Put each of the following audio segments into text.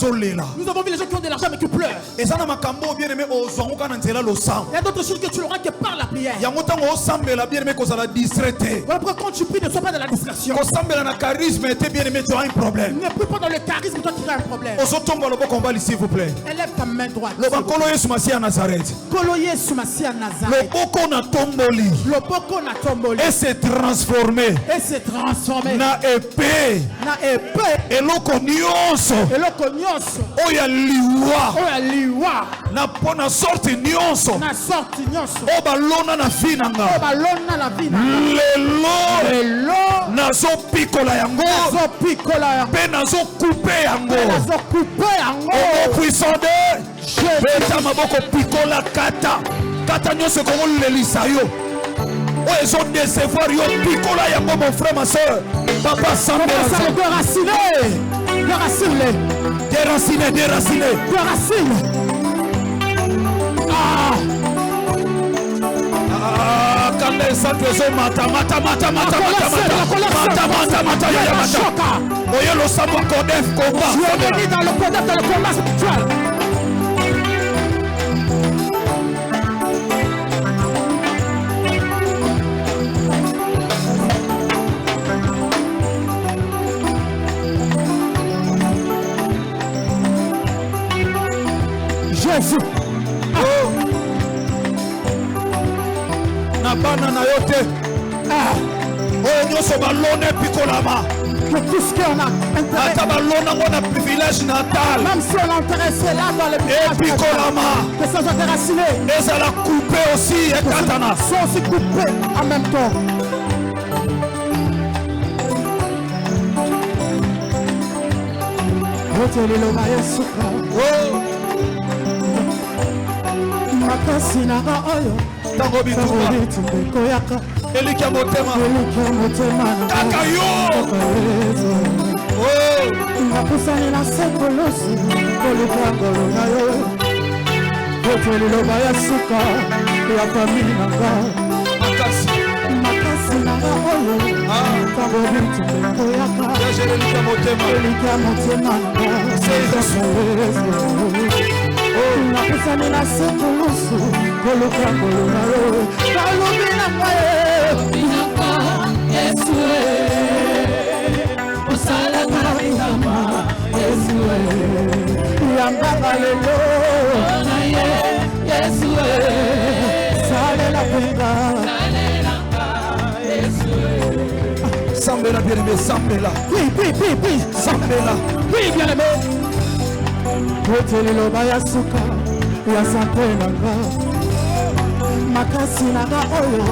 Nous avons vu les gens qui ont de l'argent mais qui pleurent. Et ça n'a pas cambo bien aimé aux gens qui ont le sang. Il y a d'autres choses que tu l'auras que par la prière. Il y a longtemps au sang mais la bien aimé qu'on a distraité. Voilà pourquoi quand tu pries ne sois pas dans la distraction. Quand sang mais la charisme était bien aimé tu as un problème. Ne prie pas dans le charisme toi tu as un problème. Aux autres tombes le bon combat s'il vous plaît. Élève ta main droite. Le bakolo Yesu Masia à Nazareth. Koloye Sumasia Nazareth. Le boko na tomboli. Le boko na tomboli. Et s'est transformé. Et s'est transformé. Na épée. Na épée. Et l'oko nyonso. Et l'oko nyonso. Oya liwa. Oya liwa. Na pona sorti nyonso. Na sorti nyonso. Oba lona na finanga. Oba lona na finanga. Lelo. Nazo pikola yango. Nazo pikola yango. Pe nazo coupe yango. Nazo coupe yango. Omo puissant de. Beta maboko pikola kata. Kata nyonso kongo lelisa yo. Oh, ils ont décevoir yo pikola yango mon frère ma soeur. Papa Sambé. Déraciner. Déraciner. Déraciner, déraciner. Déraciner. Quand les santos sont mata. Voyez le savoir Kodef combat. Tu es béni dans le Kodef, dans le combat spirituel. Jésus. Na bana na yote. Oh nyoso balone pikolama. Que tout ce qu'on a intérêt. Ata balona ngona privilège natal. Même si on a intéressé là dans le pays. Pikolama. Que ça soit déraciné. Et ça l'a coupé aussi et katana. Sont aussi coupés en même temps. Oh. Makasinaga oyo tango bituma elika motema kaka yo napusani na sekolosi koluka ngolo na yo kote liloba ya suka ya famili nanga makasi nanga oyo tango bitumbekoyaka elika motema napusani na sekolosi koluka ngolo na yo kalobi nanga Yesu osalaka bitama Yesu yambaka lelo Yesu salela penga Yesu sambela bien aimé sambela oui sambela oui bien aimé kote liloba ya suka ya sante nanga makasi nanga oyo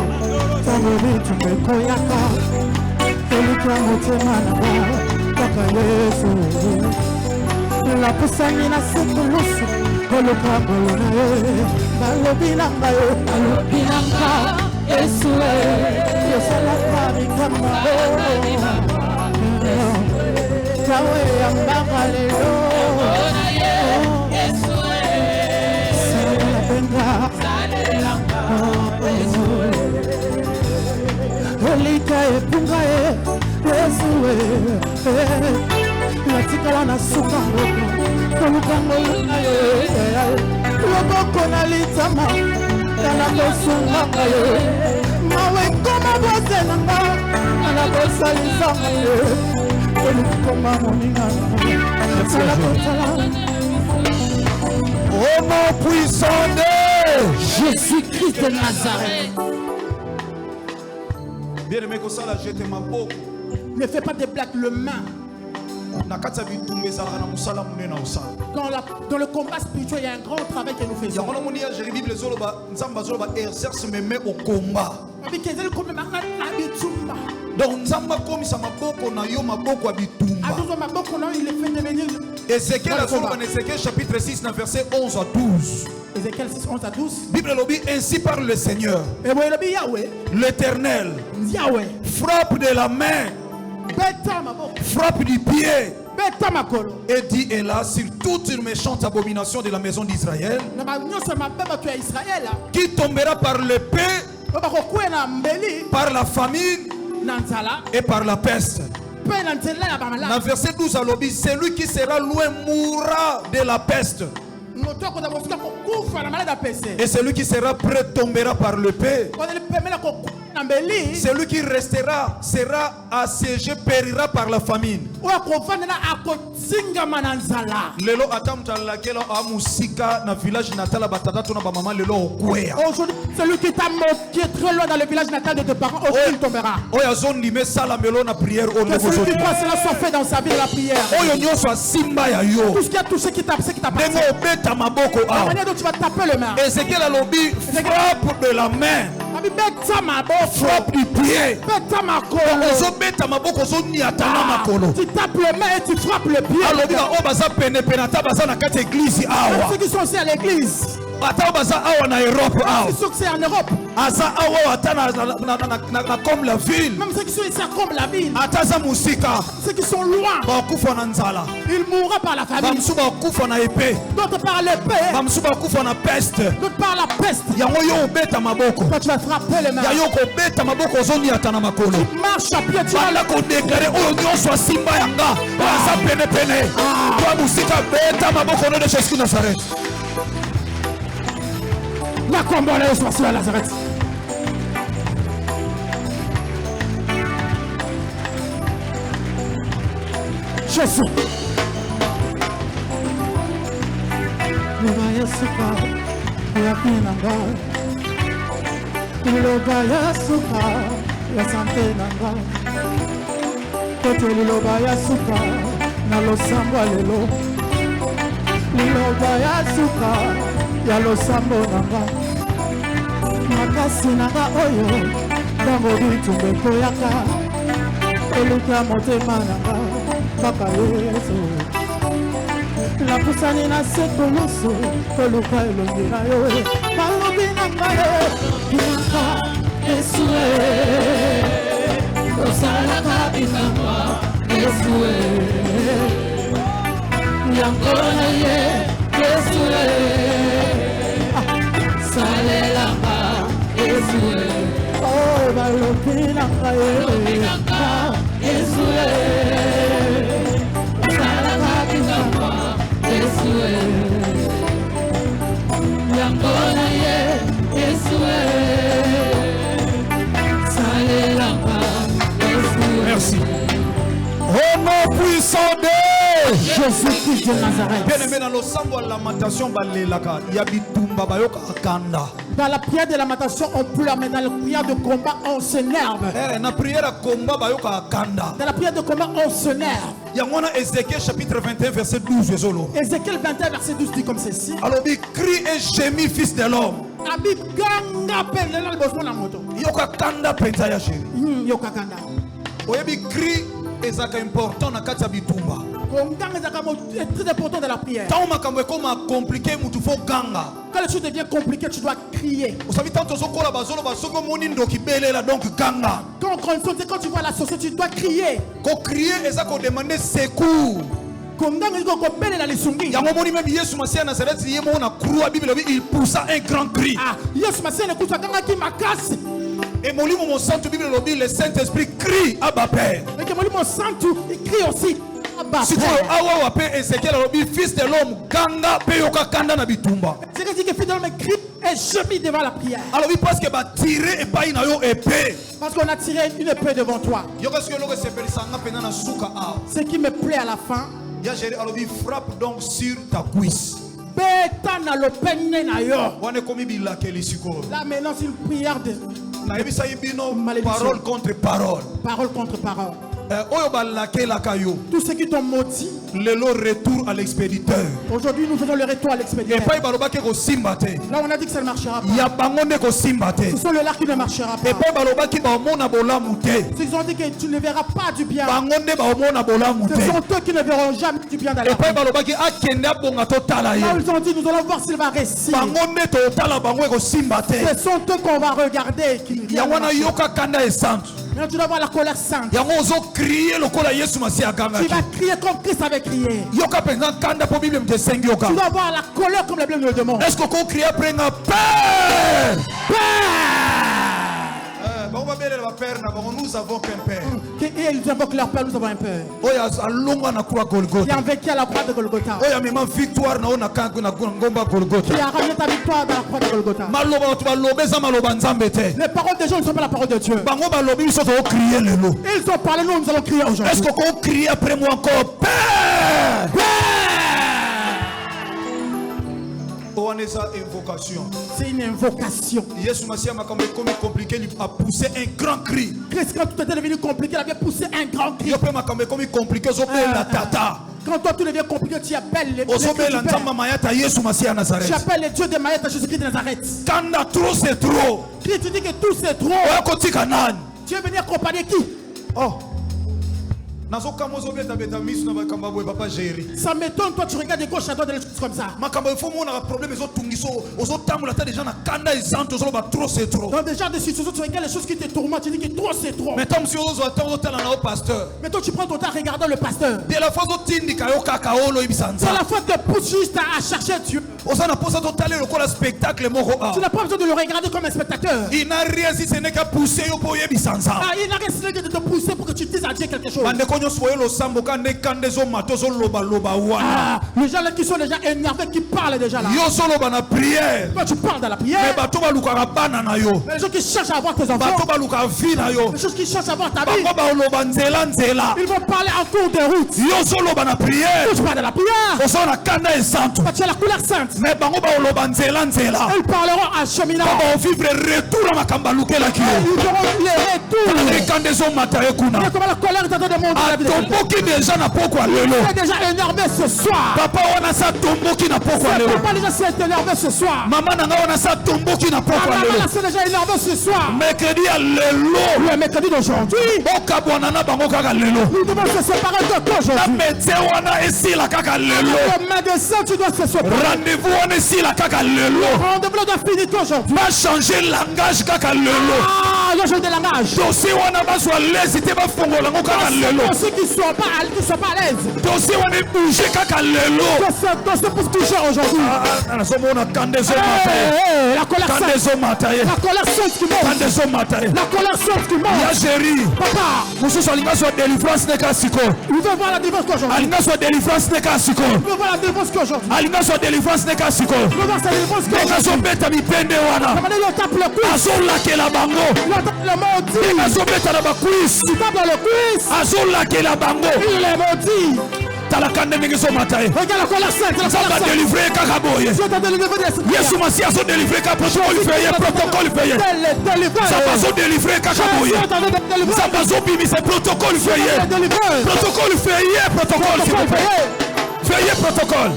tango bitumbekoyaka elika motema nanga kaka Yesu napusani na sekulusu koluka ngolo na ye balobi nanga Yesu yosalaka bikamba yawe yambaka lelo salela benga elika epunga Yesu natikala na suka koluka ngolo na ye loboko na litama tala kosungaka ye mawe koma bose nanga ana kosalisaka ye elikoma moninga tala kotala au nom puissant de Jésus-Christ de Nazareth. Bien aimé que ça là jete maboko. Ne fais pas des blagues le main. Dans le combat spirituel, il y a un grand travail que nous faisons. Ézéchiel chapitre 6, verset 11 à 12. Ézéchiel 6, 11 à 12. Bible lobby, ainsi parle le Seigneur. L'Éternel frappe de la main, frappe du pied, et dit hélas sur toute une méchante abomination de la maison d'Israël qui tombera par l'épée, par la famine et par la peste. Dans verset 12 à l'obis, celui qui sera loin mourra de la peste. Et celui qui sera prêt tombera par le paix. Celui qui restera sera assiégé, périra par la famine. Lelo atamtala kelo amusika na village natal batata tuna ba maman lelo okwea. Aujourd'hui, celui qui t'a moqué très loin dans le village natal de tes parents, aujourd'hui il tombera. Oya zone lime sala melo na prière au Que celui qui croit cela soit fait dans sa vie de la prière. Oyo nyoso simba ya yo. Tout ce qui a touché qui t'a passé. Dengo obeta maboko La a. manière dont tu vas taper le main. Ezekiel alobi frappe de la main. Frappe du pied. Ozo beta maboko zo niatana makolo. Tu tapes le main et tu frappes le pied. Alobi ba obaza pene penata baza na kati église awa. Ceux qui sont aussi à l'église. Ata baza awa na Europe awa. Ceux qui sont en Europe. Asa awa ata na comme la ville. Même ceux qui sont ici comme la ville. Ata za musika. Ceux qui sont loin. Ba kufa na nzala. Ils mourront par la famine. Bamsu ba kufa na épée. D'autres par l'épée. Bamsu ba kufa na peste. D'autres par la peste. Yango yo beta maboko. Toi tu vas frapper les mains. Ya yo ko beta maboko zoni atana makolo. Tu marches à pied, tu vas Bala ko déclarer oyo nyonso simba yanga. Asa pene pene. Toi musika beta maboko no de Jésus de Nazareth. La combat là soit sur Nazareth. Jésus. Loba yasuka ya pinanga. Loba yasuka ya sante nanga. Kote loba yasuka na losambo lelo. Loba yasuka ya losambo nanga. Makasi nanga oyo tango bitumbe koyaka. Eluka motema nanga baka Yesu. La pusani na sekoloso koluka elongi na yo. Balobi nanga binaka Yesu. Osalaka binaka Yesu. Yangona ye Yesu. Salelaka Yesu. Oh balobi nanga Yesu. Salaka binaka Yesu. Yangona ye Yesu. Salelaka Yesu. Merci. Au nom puissant de Jésus-Christ de Nazareth. Bien-aimé dans le sambo la lamentation balelaka yabitumba bayoka akanda. Dans la prière de lamentation, on pleure, mais dans la prière de combat, on s'énerve. Na prière combat bayoka akanda. Dans la prière de combat, on s'énerve. Yangona Ézéchiel chapitre 21 verset 12 ezolo. Ézéchiel 21 verset 12 dit comme ceci. Alors dit crie et gémis fils de l'homme. Abi ganga pendela liboso na moto. Yoka kanda penza ya chéri. Yoka kanda. Oyebi cri ezaka important na kati ya bitumba. C'est très important dans la prière. Tant makambo ekoma compliqué mutu fo ganga. Quand les choses deviennent compliquées, tu dois crier. Vous savez tant tozokola bazolo basoko moni ndoki belela donc ganga. Quand tu vois la société, tu dois crier. Ko crier ezako demander secours. Yango moni même Yesu Masia Nazareth yemo na croix Bible il poussa un grand cri. Ah, Yesu Masia ne poussa kanga ki makasi. Et molimo mon saint Bible le Saint-Esprit crie Abba Père. Et que molimo saint il crie aussi Abba Père. Si tu awa wape Ezekiel alobi fils de l'homme ganga pe yoka kanda na bitumba. C'est que dit que fils de l'homme crie et gémit devant la prière. Alors oui parce que ba tirer et pas ina yo épée. Parce qu'on a tiré une épée devant toi. Yoka ce que logo se pelisanga pena na suka a. Ce qui me plaît à la fin. Ya géré alors il frappe donc sur ta cuisse. Beta na lo penne na yo. Wane komi bilakeli siko. Là maintenant c'est une prière de parole contre parole. Parole contre parole. Tous ceux qui t'ont maudit, le retour à l'expéditeur. Aujourd'hui, nous faisons le retour à l'expéditeur. Là, on a dit que ça ne marchera pas. Ce sont le lards qui ne marchera pas. Ils ont dit que tu ne verras pas du bien. Ce sont eux qui ne verront jamais du bien dans la vie. Là, ils ont dit, nous allons voir s'il va réussir. Ce sont eux qu'on va regarder. Maintenant, tu dois voir la colère sainte. Tu vas crier comme Christ avait crié. Tu dois voir la colère comme la Bible nous le demande. Est-ce qu'on crie après un Père? Père! Nous avons qu'un père. Et ils invoquent leur père, nous avons un père. Qui a vécu à la croix de Golgotha. Qui a ramené ta victoire dans la croix de Golgotha. Les paroles des gens ne sont pas la parole de Dieu. Ils ont parlé, nous allons crier aujourd'hui. Est-ce qu'on crie après moi encore Père? C'est une invocation. Compliqué, il a poussé un grand cri. Christ, quand tout était devenu compliqué, il avait poussé un grand cri. Quand toi tout devient compliqué, tu appelles les dieux. Tu appelles les dieux de Maïa à Jésus-Christ de Nazareth. Quand trop c'est trop. Christ, tu dis que tout c'est trop. Tu veux venir accompagner qui? Oh. Ça m'étonne, toi tu regardes de gauche à droite des choses comme ça. Dans des genres de situations, tu regardes les choses qui te tourmentent, tu dis que trop c'est trop. Mais toi tu prends ton temps regardant le pasteur. C'est la faute de pousser juste à chercher Dieu. Tu n'as pas besoin de le regarder comme un spectateur. Il n'a rien si ce n'est qu'à pousser. Il n'a rien si de te pousser pour que tu dises à Dieu quelque chose. Les gens là qui sont déjà énervés, qui parlent déjà là. Toi tu parles de la prière. Mais les gens qui cherchent à avoir tes enfants, les gens qui cherchent à avoir ta vie, ils vont parler en cours de route. Toi tu parles de la prière. Toi tu as la couleur sainte. Ils parleront en cheminant. Ils verront les retours. Comment la colère est en train de monter. Il est déjà énervé ce soir. Papa déjà s'est énervé ce soir. Maman s'est déjà énervé ce soir. Le mercredi d'aujourd'hui, nous devons se séparer de toi aujourd'hui. Le médecin, tu dois se séparer. Le rendez-vous doit finir aujourd'hui. Va changer langage kaka lelo. Il y a un de langage. Dossier wana bazwa lezi te ba fongola ngo kaka lelo. Ceux qui sont pas à l'aise. Dossier wana bouger kaka lelo. Dossier pour se toucher aujourd'hui. Nazomona kandezo mataye. La colère sainte. Kandezo mataye. La colère sainte qui monte. Kandezo mataye. La colère sainte qui monte. Ya chéri. Papa. Mususu alinga so délivrance ne kasiko. Il veut voir la délivrance qu'aujourd'hui. Alinga so délivrance ne kasiko. Il veut voir la délivrance qu'aujourd'hui. Alinga so délivrance ne kasiko. Il veut voir sa délivrance qu'aujourd'hui. Neka so beta mipende wana. Le tape le cuisse. Azolakela bango. Le tape le maudit. Neka so beta na ba cuisse. Il tape le cuisse. Azolakela bango. Il est maudit. Talakande mingiso mataye. Regarde la colère sainte. La colère sainte. Délivrer kakaboye. Dieu t'a délivré des Yesu Masi aso délivrer ka protocole feye. Ça va so délivrer kakaboye. Ça va so bimi c'est protocole feye. Protocole feye. Protocole s'il vous plaît. Feye protocole.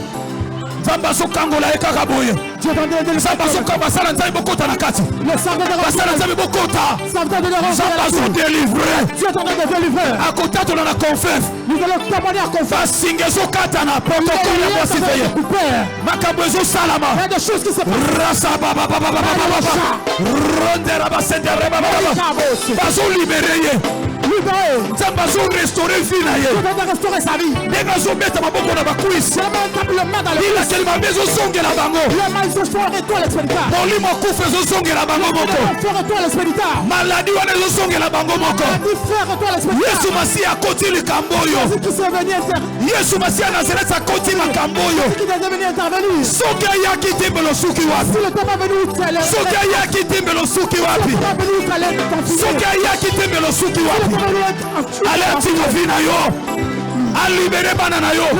Zamba so kangola kakaboye. Zamba so kabasala nzai bokota na kati. Basala nzai bokota. Zamba so délivrer. Dieu t'a délivré. Akota to na confesse. Nous allons témoigner à confesse. Singezo katana protocole ya basi feye. Makambo ezo salama. Il y a des choses qui se passent. Rasa baba baba baba baba. Rondera basendere baba baba. Bazo libérer. Zamba zo restaurer vie na ye. Dieu va restaurer sa vie. Nega zo meta maboko na ba cuisse. Il a kelma bezo songela bango. Molimo kufa ezo songela bango moko. Maladi wana ezo songela bango moko. Yesu Masi akoti likambo oyo. Yesu Masi Nazareth akoti makambo oyo. Soki ayaki tembe losuki wapi? Soki ayaki tembe losuki wapi? Soki ayaki tembe losuki wapi? Ale atingo vina yo. A libérer banana yo. A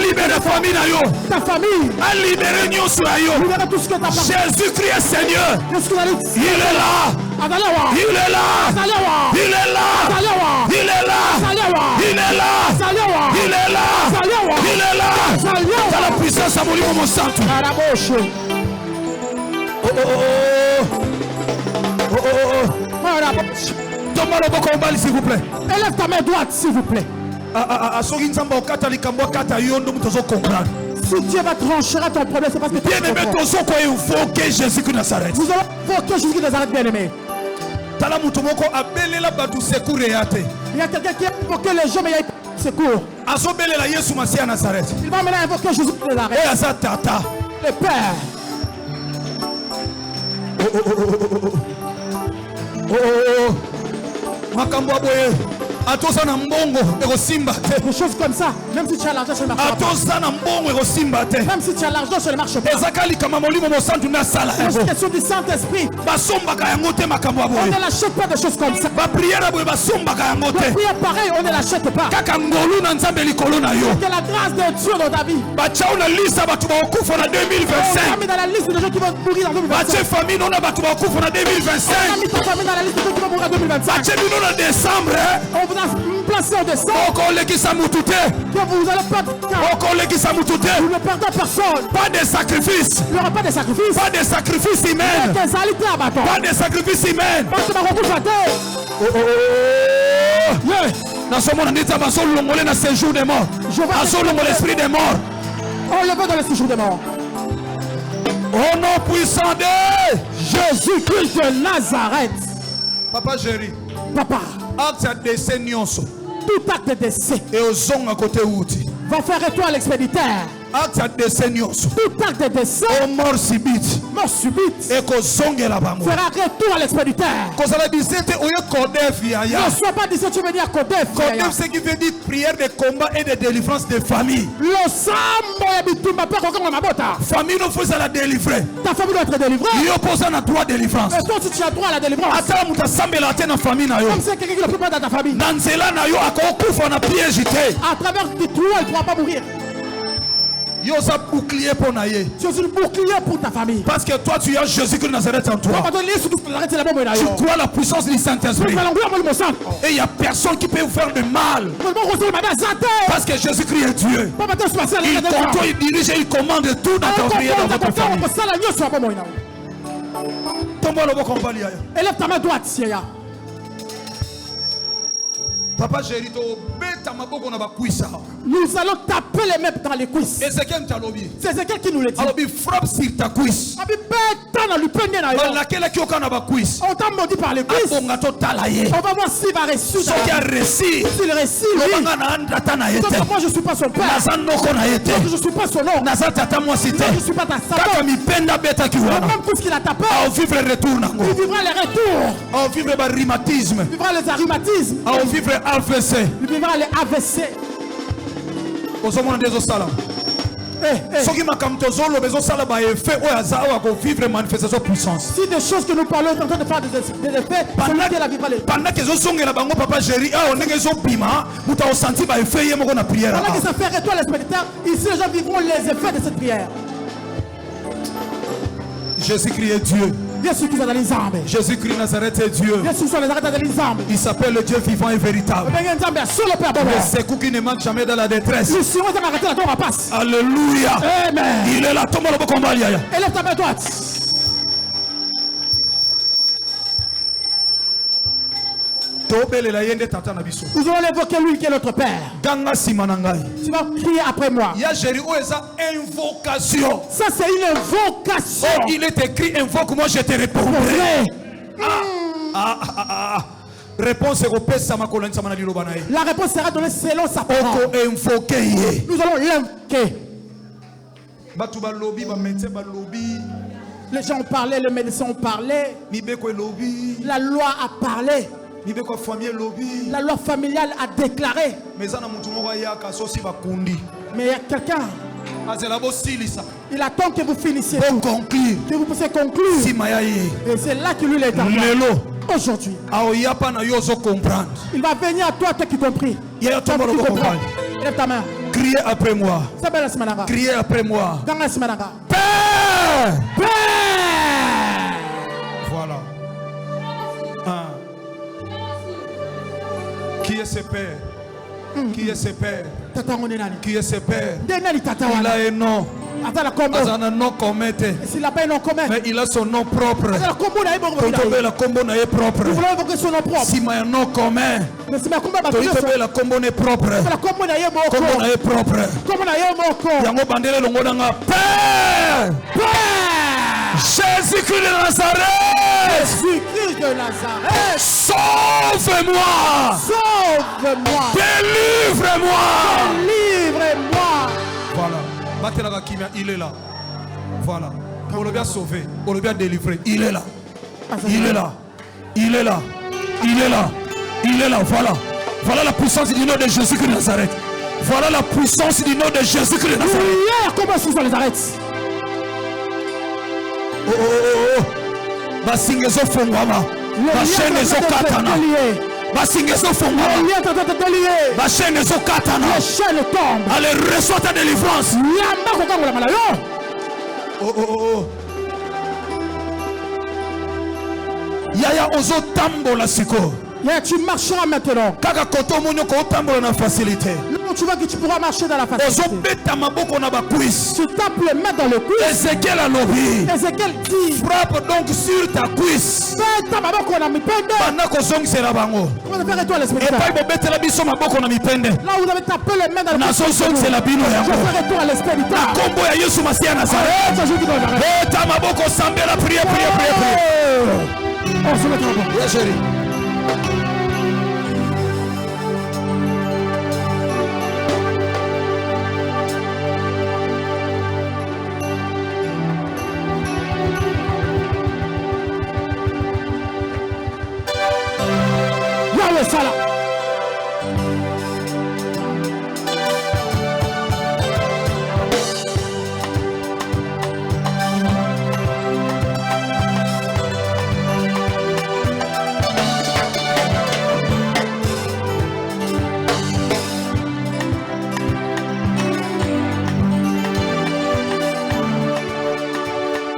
libérer famille na yo. Ta famille. A libérer nyonso ya yo. Jésus-Christ est Seigneur. Il est là. Il est là. Il est là. Il est là. Il est là. Il est là. Il est là. Dans la puissance à Molimo Monsanto. Oh oh oh. Oh oh oh. Donne-moi le boko mbali s'il vous plaît. Élève ta main droite s'il vous plaît. Si Dieu va trancher à ton problème, c'est parce que tu bien aimé, il faut que Jésus-Christ Nazareth. Nous allons invoquer Jésus-Christ Nazareth, bien aimé. Il y a quelqu'un qui a invoqué les gens, mais il y a secours. Il va maintenant invoquer Jésus-Christ Nazareth. Le Père. Makambo aboye. Atosa na mbongo ekosimba te. Des choses comme ça, même si tu as l'argent, ça ne marche pas. Atosa na mbongo ekosimba te. Même si tu as l'argent, ça ne marche pas. Ezakali kama molimo mo santu na sala. C'est une question du Saint-Esprit. Basombaka yango te makambo aboye. On ne l'achète pas des choses comme ça. Ba prière aboye basombaka yango te. La prière pareil, on ne l'achète pas. Kaka ngolu na nzambe likolo na yo. Que la grâce de Dieu dans ta vie. Bachao na lisa batu ba okufa na 2025. On a mis dans la liste des gens qui vont mourir en 2025. Bache famille non na batu ba okufa na 2025. On a mis ta famille dans la liste des gens qui vont mourir en 2025. Bache bino na décembre. On vous a placé en décembre. Oko lekisa mutu te. Que vous allez perdre. Oko lekisa mutu te. Vous ne perdez personne. Pas de sacrifice. Il n'y aura pas de sacrifice. Pas de sacrifice humain. Pas de sacrifice humain. Dans ce monde, on dit que dans ce séjour des morts. Dans l'esprit des morts. On le veut dans le séjour des morts. Au nom puissant de Jésus-Christ de Nazareth. Papa Jéry. Papa. Acte de décès nyonso. Tout acte de décès. Et aux zongs à côté outi. Va faire étoile l'expéditeur. Acte de décès nyonso. Tout acte de décès. Au mort subite. Mort subite. Et qu'aux zongs la bango. Fera retour à l'expéditeur. Quand ça dit c'était au Kodef yaya. Ne sois pas d'ici, tu veux dire Kodef. Kodef c'est qui veut dire prière de combat et de délivrance de famille. Le sambo ya bitumba pa kokanga mabota. Famille nous faut la délivrer. Ta famille doit être délivrée. Il oppose à droit de délivrance. Et toi tu as droit à la délivrance. Attends muta sambela tena famille na yo. Comme c'est quelqu'un qui ne peut pas dans ta famille. Nanzela na yo akokufa na piège te. À travers tes trous, il ne pourra pas mourir. Yo sa bouclier pour naye. Tu es une bouclier pour ta famille. Parce que toi tu as Jésus-Christ de Nazareth en toi. Tu crois la puissance du Saint-Esprit. Et il n'y a personne qui peut vous faire de mal. Parce que Jésus-Christ est Dieu. Il contrôle, il dirige et il commande tout dans ton vie et dans votre famille. Élève ta main droite, Sierra. Papa Jéry, nous allons taper les mains dans les cuisses. C'est Ézéchiel qui nous le dit. Frappe sur ta cuisse. On t'a maudit par les cuisses. On va voir s'il va réussir. S'il réussit, moi je ne suis pas son père. Je ne suis pas son nom. Je ne suis pas ta sœur. Même tout ce qu'il a tapé, il vivra les retours. Il vivra les rhumatismes. Il vivra les AVC. Si des choses que nous parlons sont en train de faire des effets, pendant que ça fait retour à l'expéditeur, ici les gens vivront les effets de cette prière. Jésus-Christ est Dieu. Jésus-Christ Nazareth est Dieu. Il s'appelle le Dieu vivant et véritable. Le secours qui ne manque jamais dans la détresse. Alléluia. Amen. Il est là. Élève ta main droite. Nous allons évoquer lui qui est notre Père. Tu vas prier après moi. Ça c'est une invocation. Oh, il est écrit invoque moi je te répondrai. Réponse la réponse sera donnée selon sa parole. Nous allons l'invoquer. Les gens ont parlé, les médecins ont parlé. La loi a parlé. La loi familiale a déclaré. Mais il y a quelqu'un. Il attend que vous finissiez. Que vous puissiez conclure. Et c'est là que lui est aujourd'hui. Il va venir à toi, toi qui compris. Lève ta main. Criez après moi. Criez après moi. Père! Père! Voilà. Qui est ce Père? Qui est ce Père? Qui est ce Père? Il a un nom. Il a un nom commun. Mais il a son nom propre. Nous voulons évoquer son nom propre. Si il a un nom commun. Il a combo n'est propre. Combo n'est propre. Père! Jésus-Christ de Nazareth! Jésus-Christ de Nazareth! Sauve-moi! Sauve-moi! Délivre-moi! Délivre-moi! Voilà. Il est là. Voilà. On le a sauvé. On le a délivré. Il est là. Il est là. Il est là. Il est là. Il est là. Voilà. Voilà la puissance du nom de Jésus de Nazareth. Voilà la puissance du nom de Jésus de Nazareth. Hier, comment est-ce que les arrête? Oh, oh, oh, oh. Basingezo fongwama. Bashene zo katana. Basingezo fongwama. Bashene zo katana. Les chaînes tombent. Allez, reçois ta délivrance. Oh, oh, oh, oh. Yaya ozo tambola siko. Tu marcheras maintenant. Kaka koto monyo ko tambola na facilité. Non, tu vois que tu pourras marcher dans la facilité. Ozo beta maboko na ba cuisse. Tu tapes les mains dans le cuisse. Ézéchiel a lobi. Ézéchiel dit. Frappe donc sur ta cuisse. Beta maboko na mipende. Bana ko zongisela bango. Comment faire étoile l'esprit? Et pas bobeta la biso maboko na mipende. Là où vous avez tapé les mains dans le cuisse. Na zongisela bino yango. Je ferai étoile l'esprit. Na kombo ya Yesu Masiya Nazareth. Beta maboko sambela prier. On se met en bas. Yes, chérie. Yahweh Sala.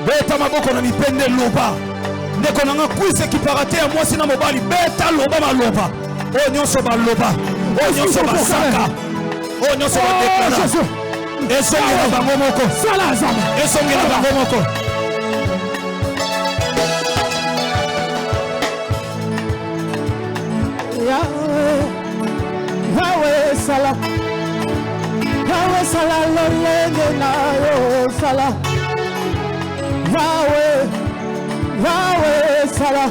Beta maboko na mipende loba. Ndeko nanga kwise kiparate ya mwasi na mobali. Beta loba maloba. O nyonso baloba. O nyonso basaka. O nyonso badeklara. Esongela bango moko. Esongela bango moko. Yahweh Sala. Yahweh Sala lolenge na yo Sala. Yahweh Sala.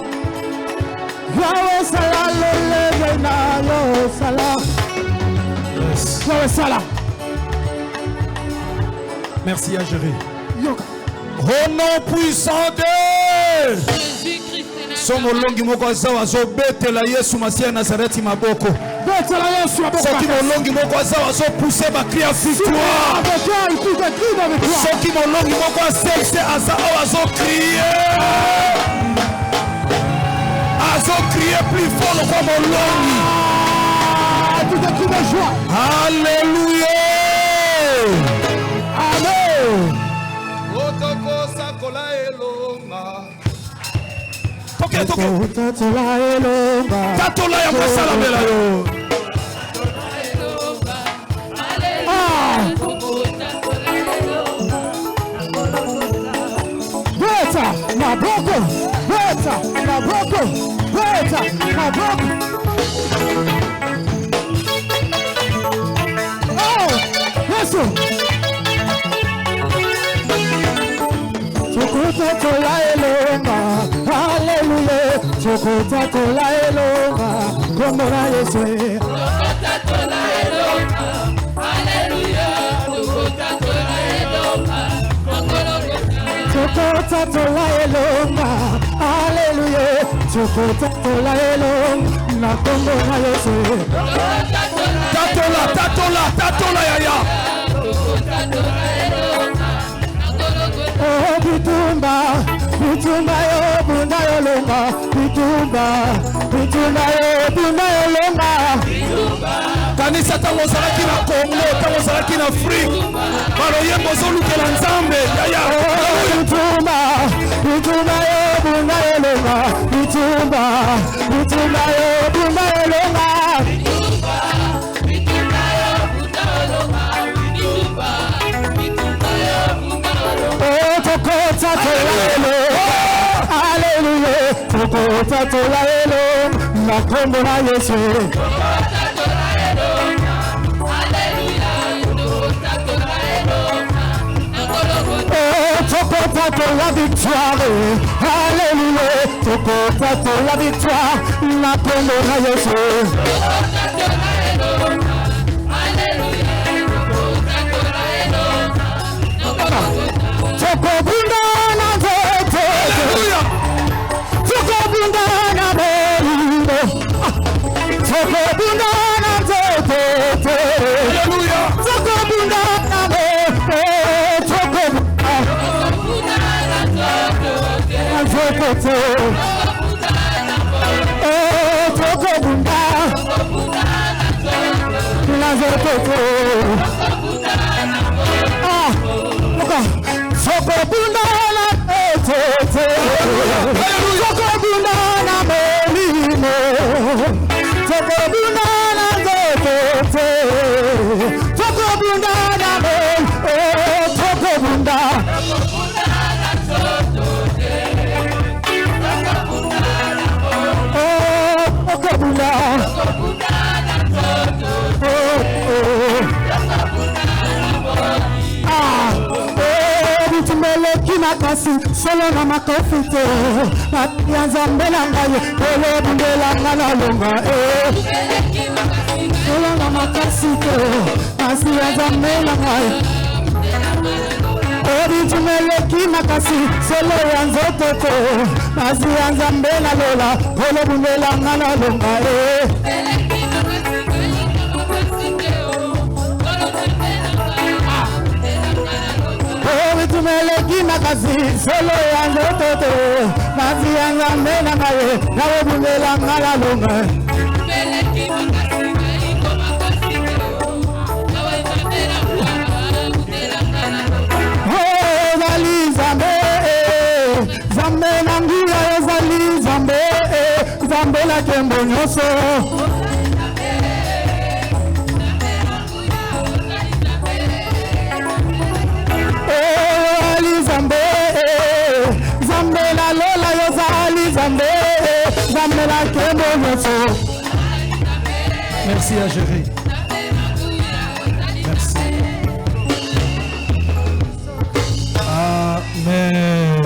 Yahweh Sala lolenge na yo Sala. Yahweh Sala. Merci à gérer. Au nom puissant de Somo longi moko azawa zo betela Yesu Masiya Nazareti maboko. Betela Yesu maboko. Soki molongi moko azawa zo pousser ba cri à victoire. Soki molongi moko asexe azawa zo crier. Azo crier plus fort que molongi. Tout est cri de joie. Alléluia. Amen. Otoko sakola elonga. Tatola elonga. Tatola ya masala bela yo. Beta maboko. Beta maboko. Beta maboko. Oh, Yesu. Tatola elonga. Hallelujah. Tatola elonga. Komona Yesu. Tatola elonga. Hallelujah. Tatola elonga. Tatola elonga. Hallelujah. Tatola elonga. Na komona Yesu. Tatola yaya. Oh, bitumba yo bunda yo longa. Bitumba yo bunda yo longa. Kanisa tango zalaki na Congo, tango zalaki na Afrique. Balo yembo zolukela Nzambe. Yaya. Bitumba yo bunda yo longa. Bitumba yo bunda yo longa. Hallelujah. Tatola elonga. Na komona Yesu. La victoire, alléluia, toko la victoire, la komona Yesu. Toko bunda na vote, toko bunda na vote. Nazokoto. Oh, Tokobunda. Nazokoto. Ah, Tokobunda na tete. Tokobunda na melimo. Tokobunda na tete. Tokobunda na melimo. Tokobunda. Makasi solo na makofite yanza mbela ngaye ole bundela ngala longa solo na makasi kasi yanza mbela ngaye ori tumeleki makasi solo yanza toto kasi yanza mbela lola ole bundela ngala longa Tumeleki makasi solo yango toto nasi yanga mena ngaye nawe bundela ngala longa tumeleki makasi ngaiko makasi nawe bundela ngala oh zali zambe zambe nangira zali zambe zambe la kembo nyoso Merci à gérer. Merci. Amen.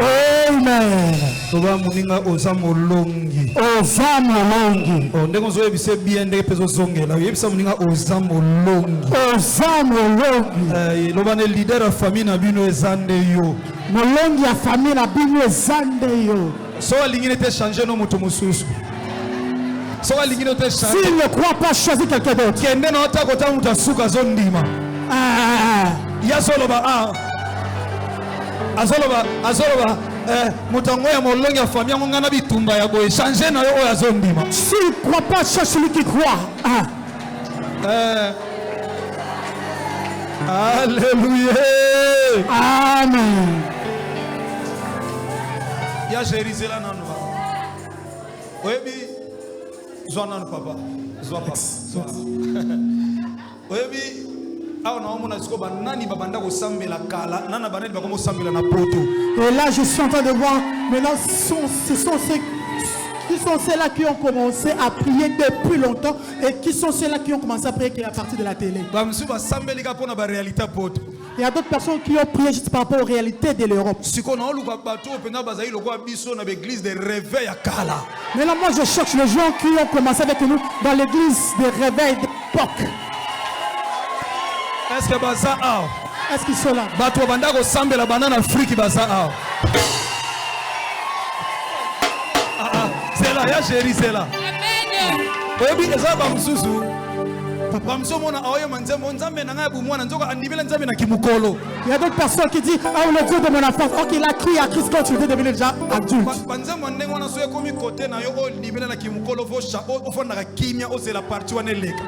Amen. Toba muninga ozamolongi. Ozamolongi. Ndenge zo yebise bien ndenge pezo zongela. Yebisa muninga ozamolongi. Ozamolongi. Loba ne leader ya famille na bino ezande yo. Molongi ya famille na bino ezande yo. So alingine te changer no moto mususu. So alingine te changer. S'il ne croit pas choisir quelqu'un d'autre. Kende na ota kota muta suka zondima. Ya soloba azoloba mutango ya molongi ya famille ngana bitumba ya boye changer na yo oya zondima. S'il ne croit pas cherche celui qui croit. Alléluia. Amen. Ya Jérusalem nanu. Oyebi zwa nanu papa. Zwa papa. Oyebi awa na omona siko banani babanda ko sambela kala nana banani bakomo sambela na poto. Et là je suis en train de voir maintenant ce sont ceux qui sont ceux-là qui ont commencé à prier depuis longtemps et qui sont ceux-là qui ont commencé à prier à partir de la télé. Il y a d'autres personnes qui ont prié juste par rapport aux réalités de l'Europe. Mais là, moi, je cherche les gens qui ont commencé avec nous dans l'église des réveils d'époque. Est-ce que baza a? Est-ce qu'ils sont là? Bato banda ko sambela banana Afrique baza a. C'est là, ya chérie, c'est là. Amen. Obi eza ba msusu. Papa msomona aoyo manzembo nzambe na ngabu mwana nzoka andibela nzambe na kimukolo. Il y a d'autres personnes qui disent ah le Dieu de mon enfance. OK, il a crié à Christ quand tu étais devenu déjà adulte. Banzembo ndengo na soye komi côté na yo o libela na kimukolo fosha o fona ka kimia o c'est la partie wana leka.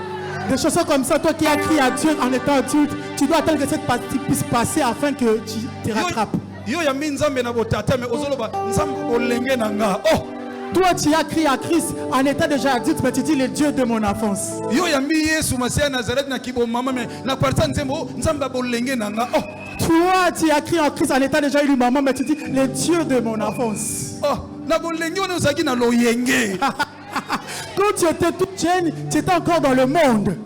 Des chansons comme ça, toi qui as crié à Dieu en étant adulte, tu dois attendre que cette partie puisse passer afin que tu te rattrapes. Yo ya minzambe na botata me ozoloba nzambe olenge na nga. Oh toi, tu as crié à Christ en étant déjà adulte, mais tu dis le Dieu de mon enfance. Toi, tu as crié à Christ en étant déjà élu maman, mais tu dis le Dieu de mon enfance. Quand tu étais toute jeune, tu étais encore dans le monde.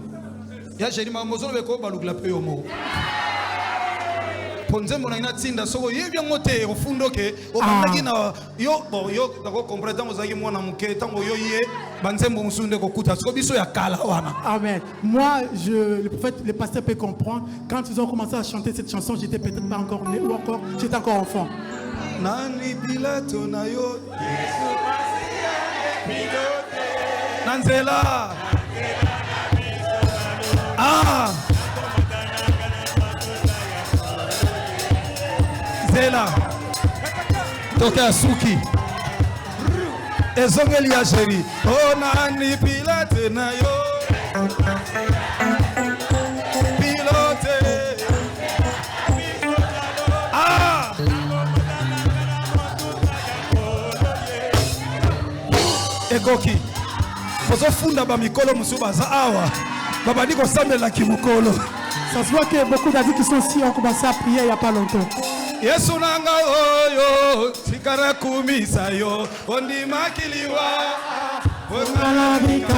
Ponzembo na inatinda soko yebi ngote ofundoke obandaki na yo bon yo dako comprendre ozaki mwana muke tango yo ye banzembo musunde kokuta soko biso ya kala wana. Amen. Moi le prophète le pasteur peut comprendre quand ils ont commencé à chanter cette chanson, j'étais peut-être pas encore né ou encore j'étais encore enfant. Nani Pilato na yo Yesu Masia pilote Nanzela Zela Toka Suki ezongeli ya chéri. Oh nani pilote na yo. Pilote. Ah. Ekoki. Pozo funda ba mikolo musuba za awa. Baba diko sambela ki mukolo. Ça se voit que beaucoup d'adultes qui sont ici ont commencé à prier il n'y a pas longtemps. Yesu nanga oyo tikara kumisa yo ondima kiliwa Onalabika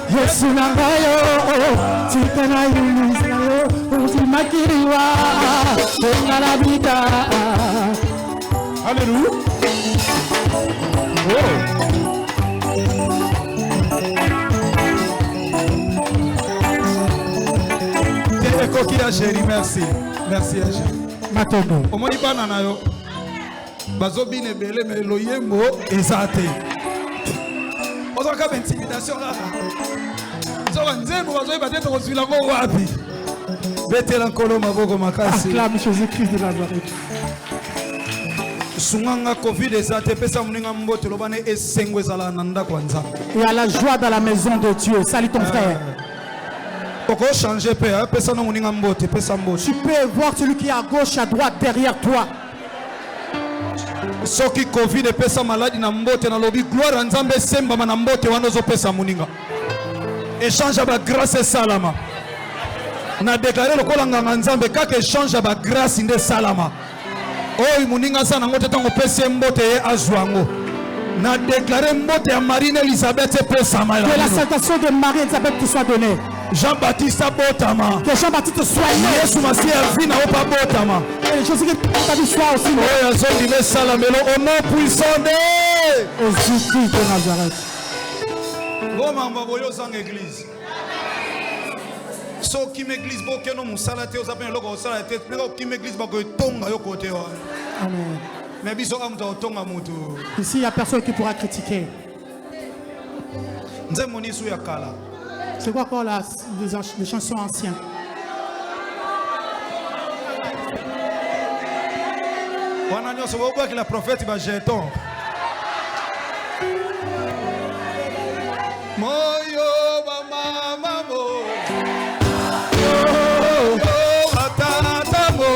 Yesu nanga yo tikara kumisa yo ondima kiliwa Onalabika. Alléluia. Ekoki ya chéri, merci. Merci ya chéri. Matondo. Omoni bana na yo. Bazo bine bele me loyembo ezate. Ozo ka intimidation là. Zo nzembo bazo peut-être kozwila ngo wapi. Betela nkolo maboko makasi. Acclame Jésus-Christ de Nazareth. Sunganga Covid ezate pesa muninga mbote lobane esengo ezala nanda kwanza. Il y a la joie dans la maison de Dieu. Salut ton frère. Tu peux voir celui qui est à gauche, à droite, derrière toi. Soki Covid pesa maladi na mbote na lobi gloire nzambe semba na mbote wanozo pesa muninga. Échange ba grâce salama. Na déclarer lokola nganga nzambe kaka échange ba grâce inde salama. Oyi muninga sana ngote tango pesa mbote ye azwango. Na déclarer mbote ya Marine Elisabeth pesa mala. Que la salutation de Marie Elisabeth te soit donnée. Jean-Baptiste Botama. Que Jean-Baptiste soit né. Yesu Masia vina opa Botama. Et Jésus-Christ ta vie soit aussi. Oh yazoli me salamelo au nom puissant de Jésus-Christ de Nazareth. Goma mbaboyo sang église. So ki m'église bo keno musala te ozapen loko osala te nego ki m'église ba ko tonga yo côté wa. Amen. Mais biso amta otonga mutu. Ici il y a personne qui pourra critiquer. Nze moni su ya kala. C'est quoi encore là, les chansons anciennes? On a dit que la prophète va jeton. Moyo ba mama mo. Yo batata mo.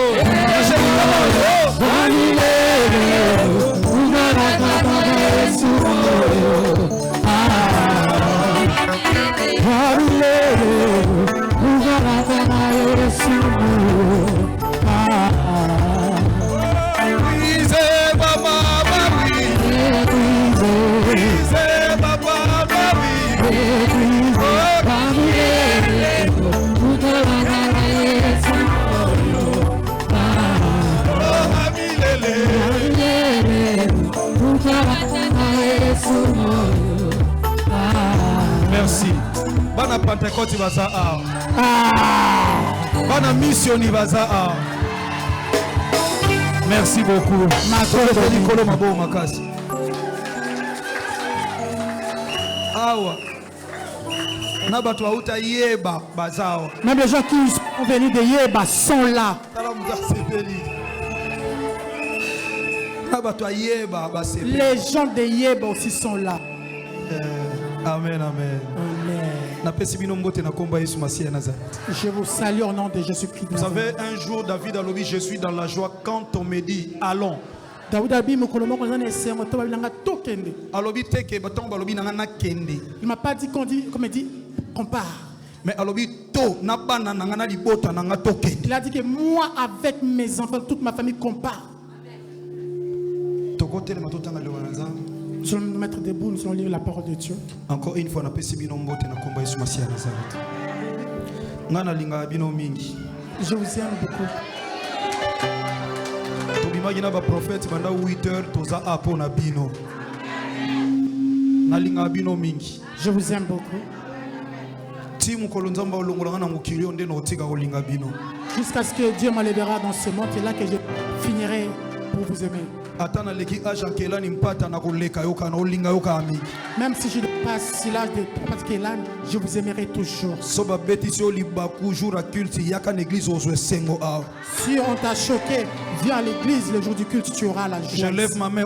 Merci. Bana Pentecôte baza a. Bana mission baza a. Merci beaucoup. Makolo Nikolo mabo makasi. Awa. Na batu auta yeba bazao. Même les gens qui sont venus de Yeba sont là. Les gens de Yeba aussi sont là. Amen, amen. Je vous salue au nom de Jésus-Christ. Vous savez, un jour, David a dit, je suis dans la joie quand on me dit, allons. Il m'a pas dit qu'on dit, comme il dit, qu'on part. Mais il a dit que moi, avec mes enfants, toute ma famille, qu'on part. Nous allons nous mettre debout, nous allons lire la parole de Dieu. Encore une fois, je vous aime beaucoup. Je vous aime beaucoup. Jusqu'à ce que Dieu m'enlèvera dans ce monde, c'est là que je finirai pour vous aimer. Même si je passe l'âge de Kélan, je vous aimerai toujours. Si on t'a choqué, Viens à l'église le jour du culte, tu auras la joie. Je lève ma main.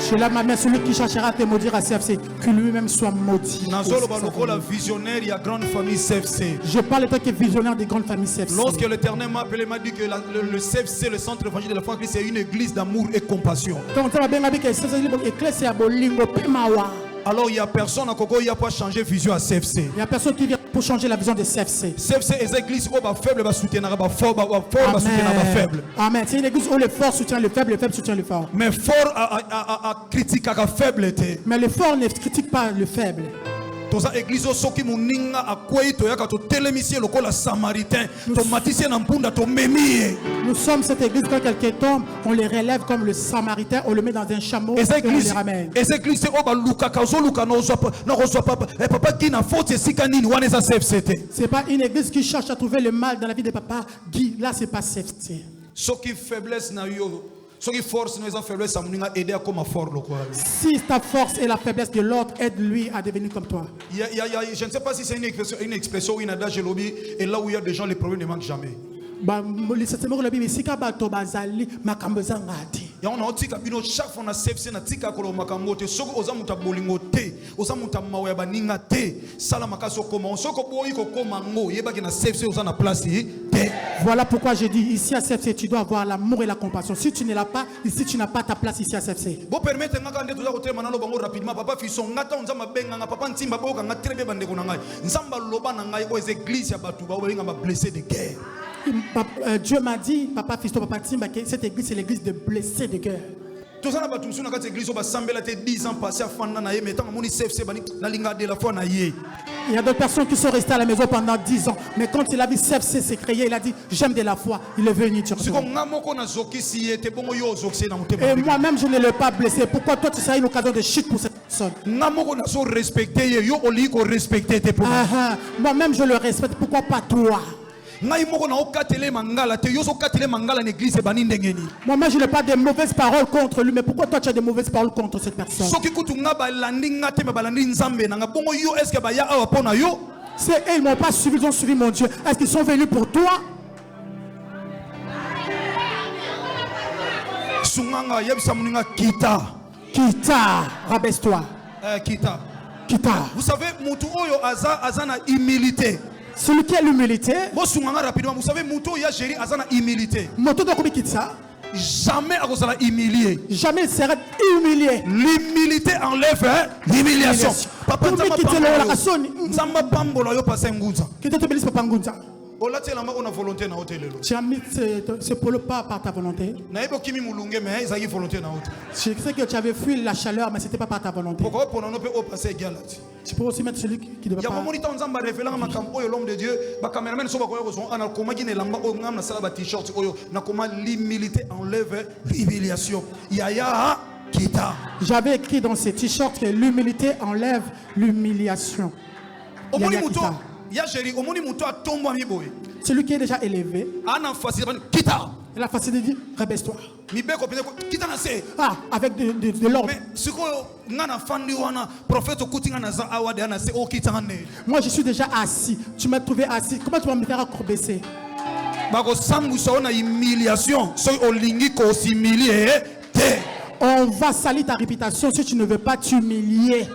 Je lève ma main, celui qui cherchera à te maudire à CFC, que lui-même soit maudit. Je parle de toi qui est visionnaire des grandes familles CFC. Lorsque l'Éternel m'a appelé, il m'a dit que le CFC, le centre évangélique de la foi en Christ, c'est une église d'amour et compassion. Alors il n'y a personne à Coco, il n'y a pas changé vision à CFC. Il n'y a personne qui vient pour changer la vision de CFC. CFC est une église où les faibles va soutenir les faibles. Amen. C'est une église où les forts soutiennent les faibles soutiennent les forts. Mais fort à critiquer la faible. Mais les forts ne critiquent pas le faible. Dans cette église, soki muninga akwei toyaka to télémicien lokola samaritain, to matisien na mpunda to memie. Nous sommes cette église quand quelqu'un tombe, on les relève comme le samaritain, on le met dans un chameau et on les ramène. Et cette église oba luka kazo luka no reçoit papa qui na faute sika nini wana za CFCT. C'est pas une église qui cherche à trouver le mal dans la vie de papa Guy, là c'est pas CFC. Soki faiblesse na yo. Si ta force et la faiblesse de l'autre, aide-lui à devenir comme toi. Je ne sais pas si c'est une expression ou une adage lobby, et là où il y a des gens, les problèmes ne manquent jamais. Ya on a tika bino chaque fois na CFC na tika ko makambo te soko oza muta bolingo te oza muta mawe ba ninga te sala makaso koma soko boyi ko koma ngo yeba ke na CFC oza na place te. Voilà pourquoi je dis ici à CFC tu dois avoir l'amour et la compassion. Si tu ne l'as pas, ici tu n'as pas ta place ici à CFC. Bo permettre ngaka nde toza ko tema na lobango rapidement papa fiso ngata onza mabenga nga papa ntimba boka nga trebe bandeko na ngai nzamba loba na ngai o église ya batu ba wenga ba blessé de guerre. Dieu m'a dit, papa Fisto, papa Timba, que cette église c'est l'église de blessés de guerre. Il y a d'autres personnes qui sont restées à la maison pendant 10 ans, mais quand il a vu CFC s'est créé, il a dit j'aime de la foi, il est venu. Et moi-même je ne l'ai pas blessé. Pourquoi toi tu serais une occasion de chute pour cette personne? Moi-même je le respecte, pourquoi pas toi? Moi-même je n'ai pas de mauvaises paroles contre lui, mais pourquoi toi tu as de mauvaises paroles contre cette personne? C'est eux, ils ne m'ont pas suivi, ils ont suivi mon Dieu. Est-ce qu'ils sont venus pour toi? Kita, rabaisse-toi. Kita. Vous savez, humilité. Celui qui a l'humilité. Vous savez, humilité. Jamais à cause de la humilié. Jamais il sera humilié. L'humilité enlève l'humiliation. Papa, tu as mis ce polo pas par ta volonté. Je sais que tu avais fui la chaleur, mais ce n'était pas par ta volonté. Tu peux aussi mettre celui qui ne doit pas. L'humilité enlève l'humiliation. J'avais écrit dans ces t-shirts que l'humilité enlève l'humiliation. Celui qui est déjà élevé, il a facile de dire rabaisse-toi. Avec de l'ordre. Moi je suis déjà assis. Tu m'as trouvé assis. Comment tu vas me faire baisser? On va salir ta réputation si tu ne veux pas t'humilier.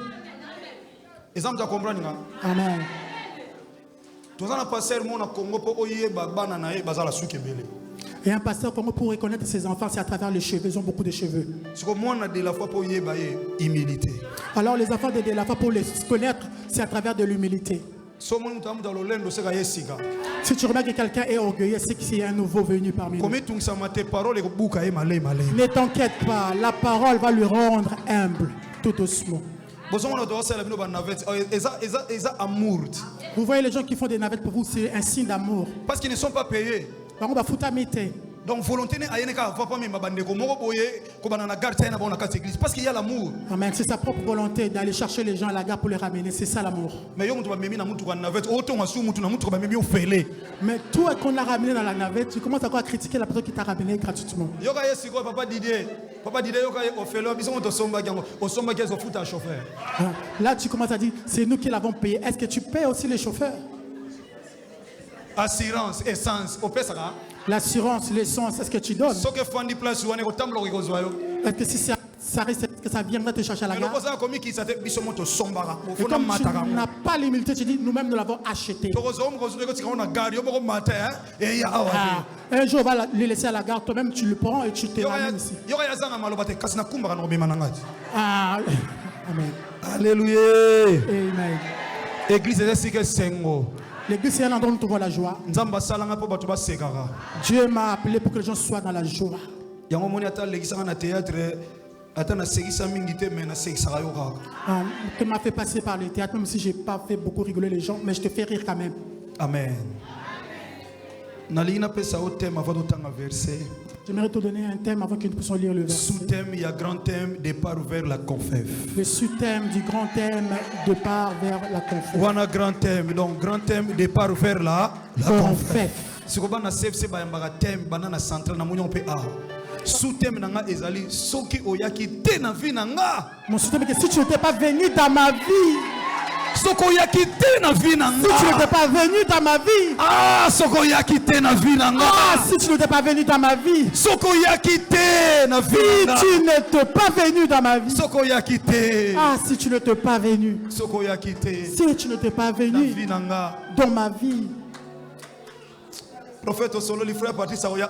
Amen. Et un pasteur Congo pour reconnaître ses enfants, c'est à travers les cheveux. Ils ont beaucoup de cheveux. Alors les enfants de la foi pour les connaître, c'est à travers de l'humilité. Si tu remarques que quelqu'un est orgueilleux, c'est qu'il y a un nouveau venu parmi nous. Ne t'inquiète pas, la parole va lui rendre humble, tout doucement. Vous voyez les gens qui font des navettes pour vous, c'est un signe d'amour. Parce qu'ils ne sont pas payés. Donc volonté parce qu'il y a l'amour. Amen. C'est sa propre volonté d'aller chercher les gens à la gare pour les ramener. C'est ça l'amour. Mais toi qu'on a ramené dans la navette, tu commences encore à critiquer la personne qui t'a ramené gratuitement. Là tu commences à dire c'est nous qui l'avons payé. Est-ce que tu payes aussi les chauffeurs? Assurance, essence. L'assurance, l'essence, c'est ce que tu donnes. Est-ce que si ça reste, que ça viendra te chercher à la gare? Et comme tu n'as pas l'humilité, tu dis, nous-mêmes nous l'avons acheté. Un jour on va le laisser à la gare, toi-même tu le prends et tu te ramènes ici. Amen. Alléluia. Amen. Église est L'église c'est un endroit où nous trouvons la joie. Dieu m'a appelé pour que les gens soient dans la joie. Tu m'as fait passer par le théâtre, même si je n'ai pas fait beaucoup rigoler les gens, mais je te fais rire quand même. Amen. J'aimerais te donner un thème avant que nous puissions lire le verset. Sous-thème, il y a grand thème, départ vers la confesse. Le sous-thème du grand thème, départ vers la confesse. On a grand thème, donc grand thème, départ vers la confesse. Si vous avez un thème, banana central, on peut sous-thème nanga ezali soki oyaki te na vie nanga. Mon sous-thème est que si tu n'étais pas venu dans ma vie. Sokoyaki te na vie nanga. Si tu n'étais pas venu dans ma vie. Ah, sokoyaki te na vie nanga. Ah, si tu n'étais pas venu dans ma vie. Sokoyaki te na vie nanga. Si tu n'étais pas venu dans ma vie. Sokoyaki te. Ah, si tu n'étais pas venu. Sokoyaki te. Si tu n'étais pas venu dans ma vie. Prophète solo le frère Patrice Aoya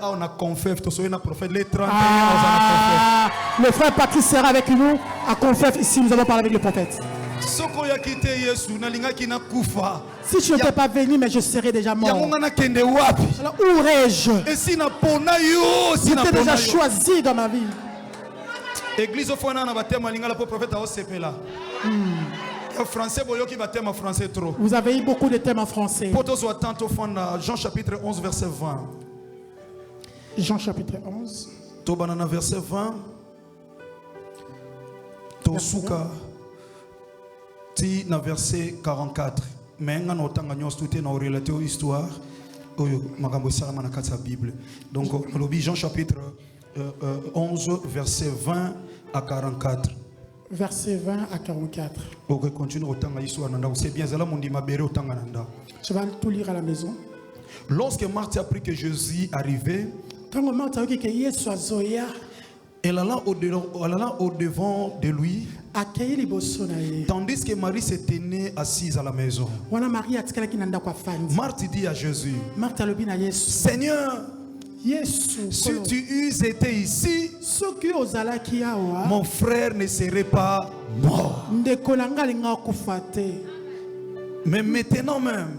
on a confesse to soyez na prophète les 31 le frère Patrice sera avec nous à confesse ici nous allons parler avec le prophète. Si tu n'étais pas venu mais je serais déjà mort. Alors où irais-je? J'étais déjà choisi dans ma vie. Église au fond na batema lingala pour prophète au sepela. Français, français trop. Vous avez eu beaucoup de thèmes en français. Jean chapitre 11 verset 20. Jean chapitre 11. Tobanana verset 20. Tosuka ti na verset 44. Mais nga notanga nyos tout na relaté histoire oyo makambo salama na kati ya Bible. Donc Jean chapitre 11 verset 20 à 44. Verset 20 à 44. Ok, continue autant l'histoire. C'est bien, c'est là mon dimabéré autant nanda. Je vais tout lire à la maison. Lorsque Marthe a appris que Jésus arrivait, elle alla au-devant de lui, tandis que Marie se tenait assise à la maison. Marthe dit à Jésus, Seigneur, si tu eusses été ici, mon frère ne serait pas mort. Mais maintenant même,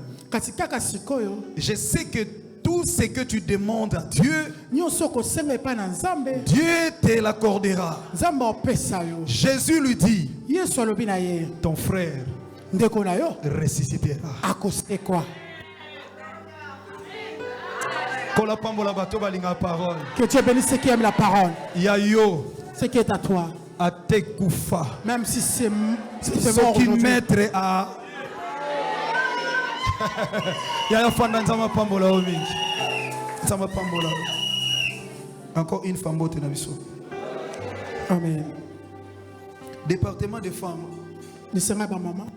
je sais que tout ce que tu demandes à Dieu, Dieu te l'accordera. Jésus lui dit, ton frère ressuscitera. Que Dieu bénisse ceux qui aiment la parole. Yayo. Ce qui est à toi. Même si c'est mort aujourd'hui. Maître à. Encore une femme beauté na biso. Amen. Département des femmes. Ne sera pas maman.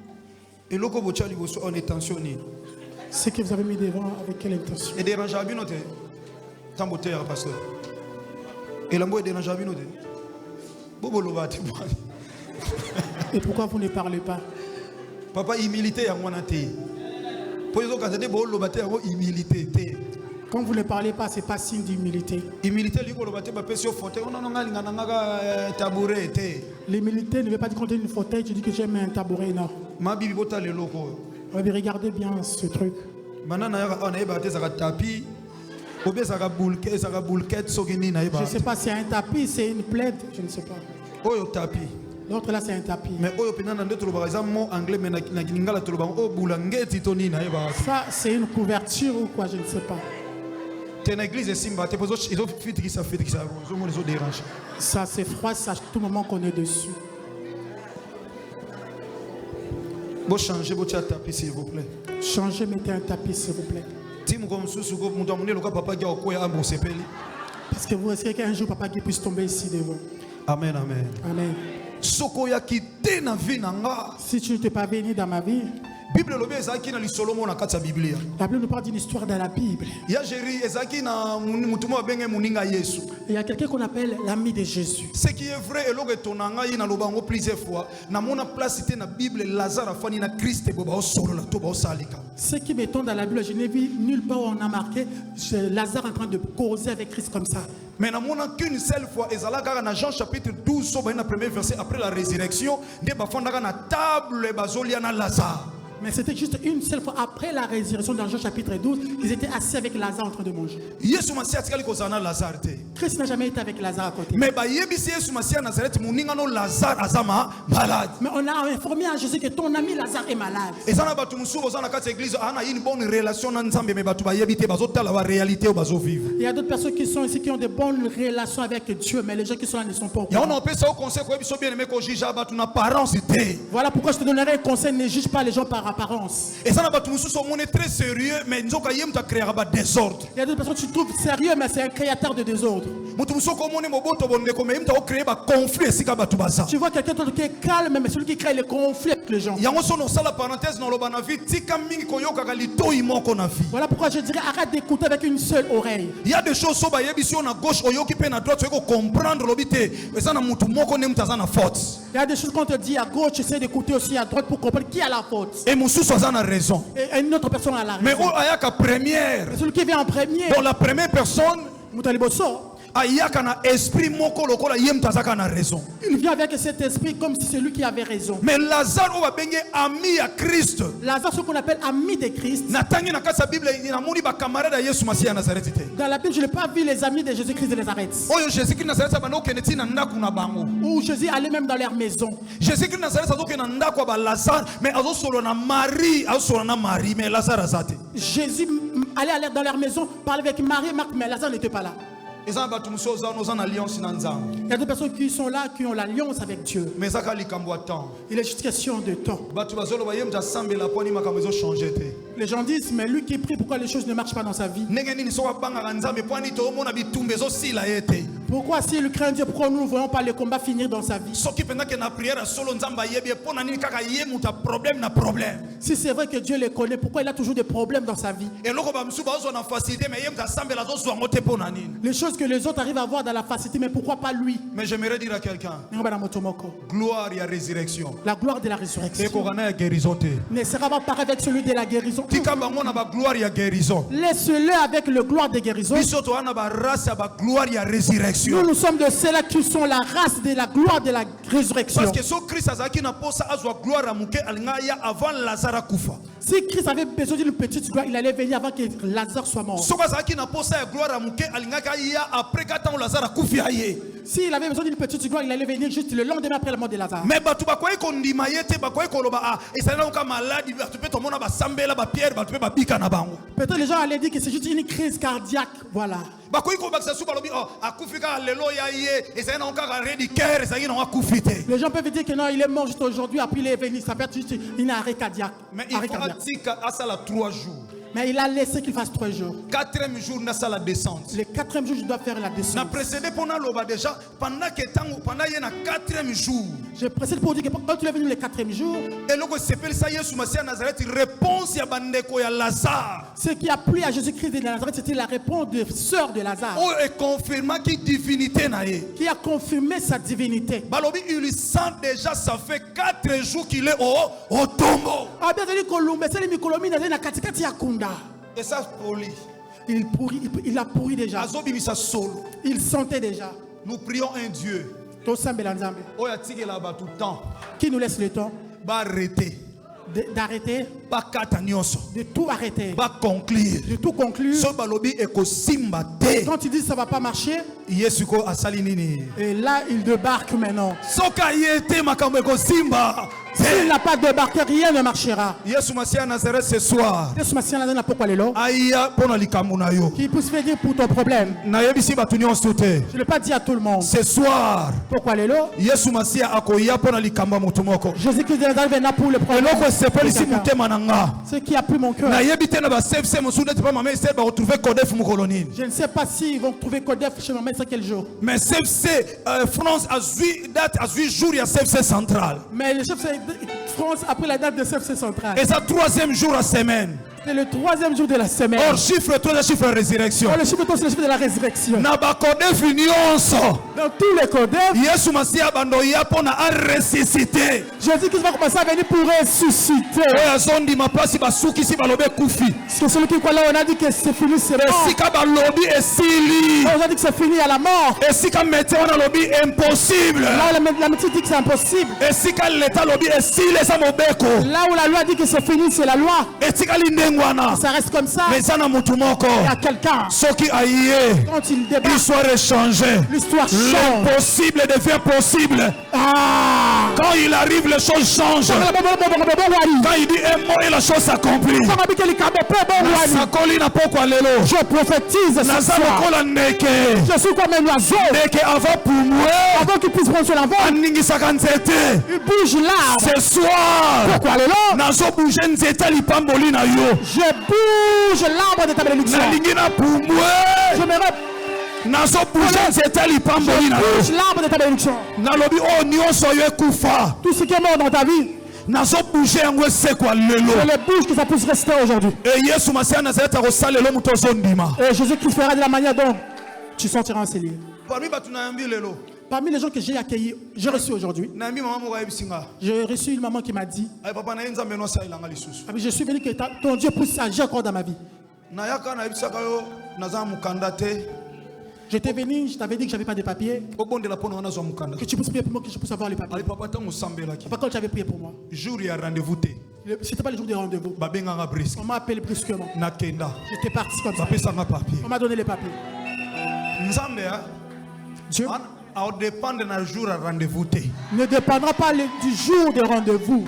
Et loko bochali boso on est tensionné. Ce que vous avez mis devant, avec quelle intention? Et dérange à binote. Tamboté pasteur. Et la moelle dérange à binote. Bobolo va te voir. Et pourquoi vous ne parlez pas? Papa, humilité à moi naté. Pour les autres, bolo baté à humilité. Quand vous ne parlez pas, c'est pas signe d'humilité. Humilité, bolo baté ba pesio fauteuil. On a nga tabouret. L'humilité ne veut pas dire qu'on a une fauteuil, tu dis que j'aime un tabouret, non. Ma bibi bota le loco. Regardez bien ce truc. Je ne sais pas si c'est un tapis, c'est une plaide, je ne sais pas. L'autre là c'est un tapis. Ça c'est une couverture ou quoi, je ne sais pas. Ça c'est froid, ça à tout moment qu'on est dessus. Changez votre tapis s'il vous plaît. Changez, mettez un tapis s'il vous plaît. Parce que vous risquez qu'un jour papa qui puisse tomber ici devant. Amen, amen. Amen. Si tu n'étais pas venu dans ma vie, Bible lobi ezaki na lisolomo na kati ya Biblia. La Bible nous parle d'une histoire dans la Bible. Ya Jéri ezaki na mutumo abenge muninga Yesu. Il y a quelqu'un qu'on appelle l'ami de Jésus. Ce qui est vrai eloge tonanga ina lobango plusieurs fois na mona place te na Bible Lazare afani na Christ boba o solo la toba o salika. Ce qui m'étonne dans la Bible, je n'ai vu nulle part où on a marqué Lazare en train de causer avec Christ comme ça. Mais na mona qu'une seule fois ezalaka na Jean chapitre 12 so ba na premier verset après la résurrection nde bafandaka na table bazolia na Lazare. Mais c'était juste une seule fois après la résurrection dans Jean chapitre 12, ils étaient assis avec Lazare en train de manger. Christ n'a jamais été avec Lazare à côté. Mais on a informé à Jésus que ton ami Lazare est malade. Il y a d'autres personnes qui sont ici qui ont de bonnes relations avec Dieu, mais les gens qui sont là ne sont pas au courant. Voilà pourquoi je te donnerai un conseil, ne juge pas les gens par apparence. Et ça n'a pas tout le très sérieux, mais nous avons créé un désordre. Il y a d'autres personnes qui se trouvent sérieux, mais c'est un créateur de désordre. Tu vois quelqu'un d'autre qui est calme, mais celui qui crée le conflit avec les gens. Voilà pourquoi je dirais arrête d'écouter avec une seule oreille. Il y a des choses sur la gauche, à droite, tu peux comprendre. Il y a des choses qu'on te dit à gauche, tu essaies d'écouter aussi à droite pour comprendre qui a la faute. Et raison. Et une autre personne a la raison. Mais première. Celui qui vient en premier. Dans la première personne. Il vient avec cet esprit comme si c'est lui qui avait raison. Mais Lazare ami à Christ. Lazare, ce qu'on appelle ami de Christ. Dans la Bible, je n'ai pas vu les amis de Jésus-Christ de Nazareth. Où Jésus allait même dans leur maison. Jésus-Christ Jésus allait dans leur maison, parlait avec Marie et Marc, mais Lazare n'était pas là. Il y a des personnes qui sont là, qui ont l'alliance avec Dieu. Il est juste question de temps. Les gens disent, mais lui qui prie, pourquoi les choses ne marchent pas dans sa vie? Pourquoi s'il craint Dieu, pourquoi nous ne voyons pas le combat finir dans sa vie? Si c'est vrai que Dieu les connaît, pourquoi il a toujours des problèmes dans sa vie? Les choses que les autres arrivent à voir dans la facilité, mais pourquoi pas lui? Mais j'aimerais dire à quelqu'un, gloire et résurrection. La gloire de la résurrection ne sera pas pareil avec celui de la guérison. Laisse-le avec le gloire de guérison. Nous sommes de ceux-là qui sont la race de la gloire de la résurrection. Parce que si Christ avait besoin d'une petite gloire, il allait venir avant que Lazare soit mort. S'il avait besoin d'une petite gloire, il allait venir juste le lendemain après la mort de Lazare. Mais peut-être les gens allaient dire que c'est juste une crise cardiaque. Voilà. Les gens peuvent dire que non, il est mort juste aujourd'hui, après il est venu, ça peut être juste une arrêt cardiaque. Mais il faut dire à ça 3 jours. Mais il a laissé qu'il fasse 3 jours. 4e jour, n'a la descente. Le 4e jour, je dois faire la descente. Déjà, pendant le 4e jour. Je précède pour dire que quand tu es venu le 4e jour, ce qui a plu à Jésus-Christ de Nazareth, c'était la réponse de sœur de Lazare. Qui a confirmé sa divinité. Il sent déjà, ça fait 4 jours qu'il est au tombeau. Et ça pourrit. Il a pourri déjà. Il sentait déjà. Nous prions un Dieu qui nous laisse le temps d'arrêter, de tout arrêter, de tout conclure. Quand il dit ça va pas marcher, et là il débarque maintenant. S'il n'a pas débarqué, rien ne marchera. Yesu Masia Nazareth ce soir. Yesu Masia Nazareth pourquoi le lot? Qui puisse faire dire pour ton problème. Je ne l'ai pas dit à tout le monde. Ce soir. Pourquoi le lot? Yesu Masia akoya pona likambo mutumoko. Jésus-Christ de Nazareth vient pour le problème. Ce qui a pris mon cœur. Je ne sais pas s'ils vont trouver Codef chez ma mère quel jour. Mais CFC France a 8 jours il y a CFC central. Mais le CFC France a pris la date de CFC central. Et ça, 3e jour à semaine. C'est le 3e jour de la semaine. Or, chiffre 3, c'est le chiffre de résurrection. Or, le chiffre 3, c'est le chiffre de la résurrection. Dans tous les codex, Jésus Massia bandoya pour na ressusciter. Jésus-Christ va commencer à venir pour ressusciter. Parce que celui qui croit là, on a dit que c'est fini, c'est mort. On a dit que c'est fini à la mort. Impossible. Là où la médecine dit que c'est impossible. Là où la loi dit que c'est fini, c'est la loi. Ça reste comme ça. Mais il y a quelqu'un. Quand il débat, l'histoire est changée. L'histoire change. L'impossible devient possible. Quand il arrive, les choses changent. Quand il dit un mot et la chose s'accomplit. Je prophétise ce soir. Je suis comme un oiseau. Avant qu'il puisse prendre sur la vol, il bouge l'arbre. Ce soir, pourquoi le long? Je bouge l'arbre de ta bénédiction. Je me bouge l'arbre de ta bénédiction. Tout ce qui est mort dans ta vie, je le bouge que ça puisse rester aujourd'hui. Et Jésus-Christ fera de la manière dont tu sortiras enseigné. Parmi les gens que j'ai accueillis, j'ai reçu aujourd'hui. J'ai reçu une maman qui m'a dit, je suis venu que ton Dieu puisse agir encore dans ma vie. J'étais venu, je t'avais dit que je n'avais pas de papiers. Que tu puisses prier pour moi, que je puisse avoir les papiers. Quand tu avais prié pour moi. C'était pas le jour des rendez-vous. On m'a appelé brusquement. J'étais parti comme ça. On m'a donné les papiers. Dieu ne dépendra pas du jour de rendez-vous.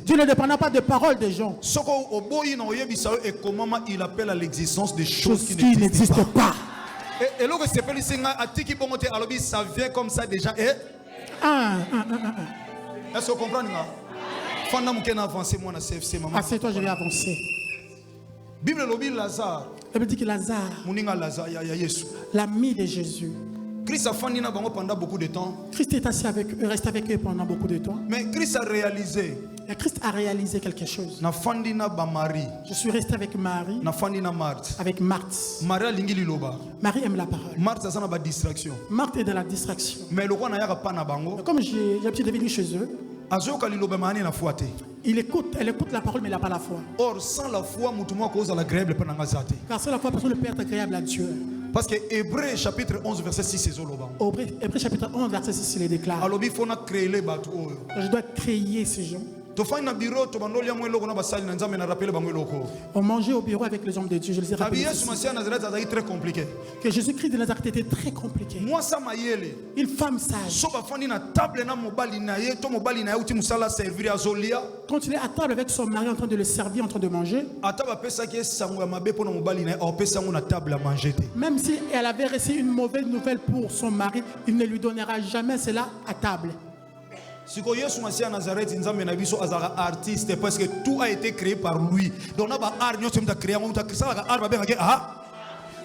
Dieu ne dépendra pas des paroles des gens. Et comment il appelle à l'existence des choses qui n'existent pas. Et là, ça vient comme ça déjà. Est-ce que vous comprenez? Assieds-toi, je vais avancer. Bible Lazare. La Bible dit que Lazare, l'ami de Jésus, Christ a fandi pendant beaucoup de temps. Christ est assis avec eux, reste avec eux pendant beaucoup de temps. Mais Christ a réalisé. Et Christ a réalisé quelque chose. Je suis resté avec Marie. Avec Marthe. Marie aime la parole. Marthe est dans la distraction. Mais comme j'ai l'habitude de venir chez eux, elle écoute la parole, mais il n'a pas la foi. Or, sans la foi, car sans la foi, personne ne peut être agréable à Dieu. Parce que Hébreu chapitre 11 verset 6 c'est Hébreu chapitre 11 verset 6 il les déclare. Je dois créer ces gens. On mangeait au bureau avec les hommes de Dieu. Je les ai rappelés. Que Jésus-Christ de Nazareth était très compliqué. Une femme sage. Quand il est à table avec son mari en train de le servir, en train de manger, même si elle avait reçu une mauvaise nouvelle pour son mari, il ne lui donnera jamais cela à table. Artiste parce que tout a été créé par lui. Donc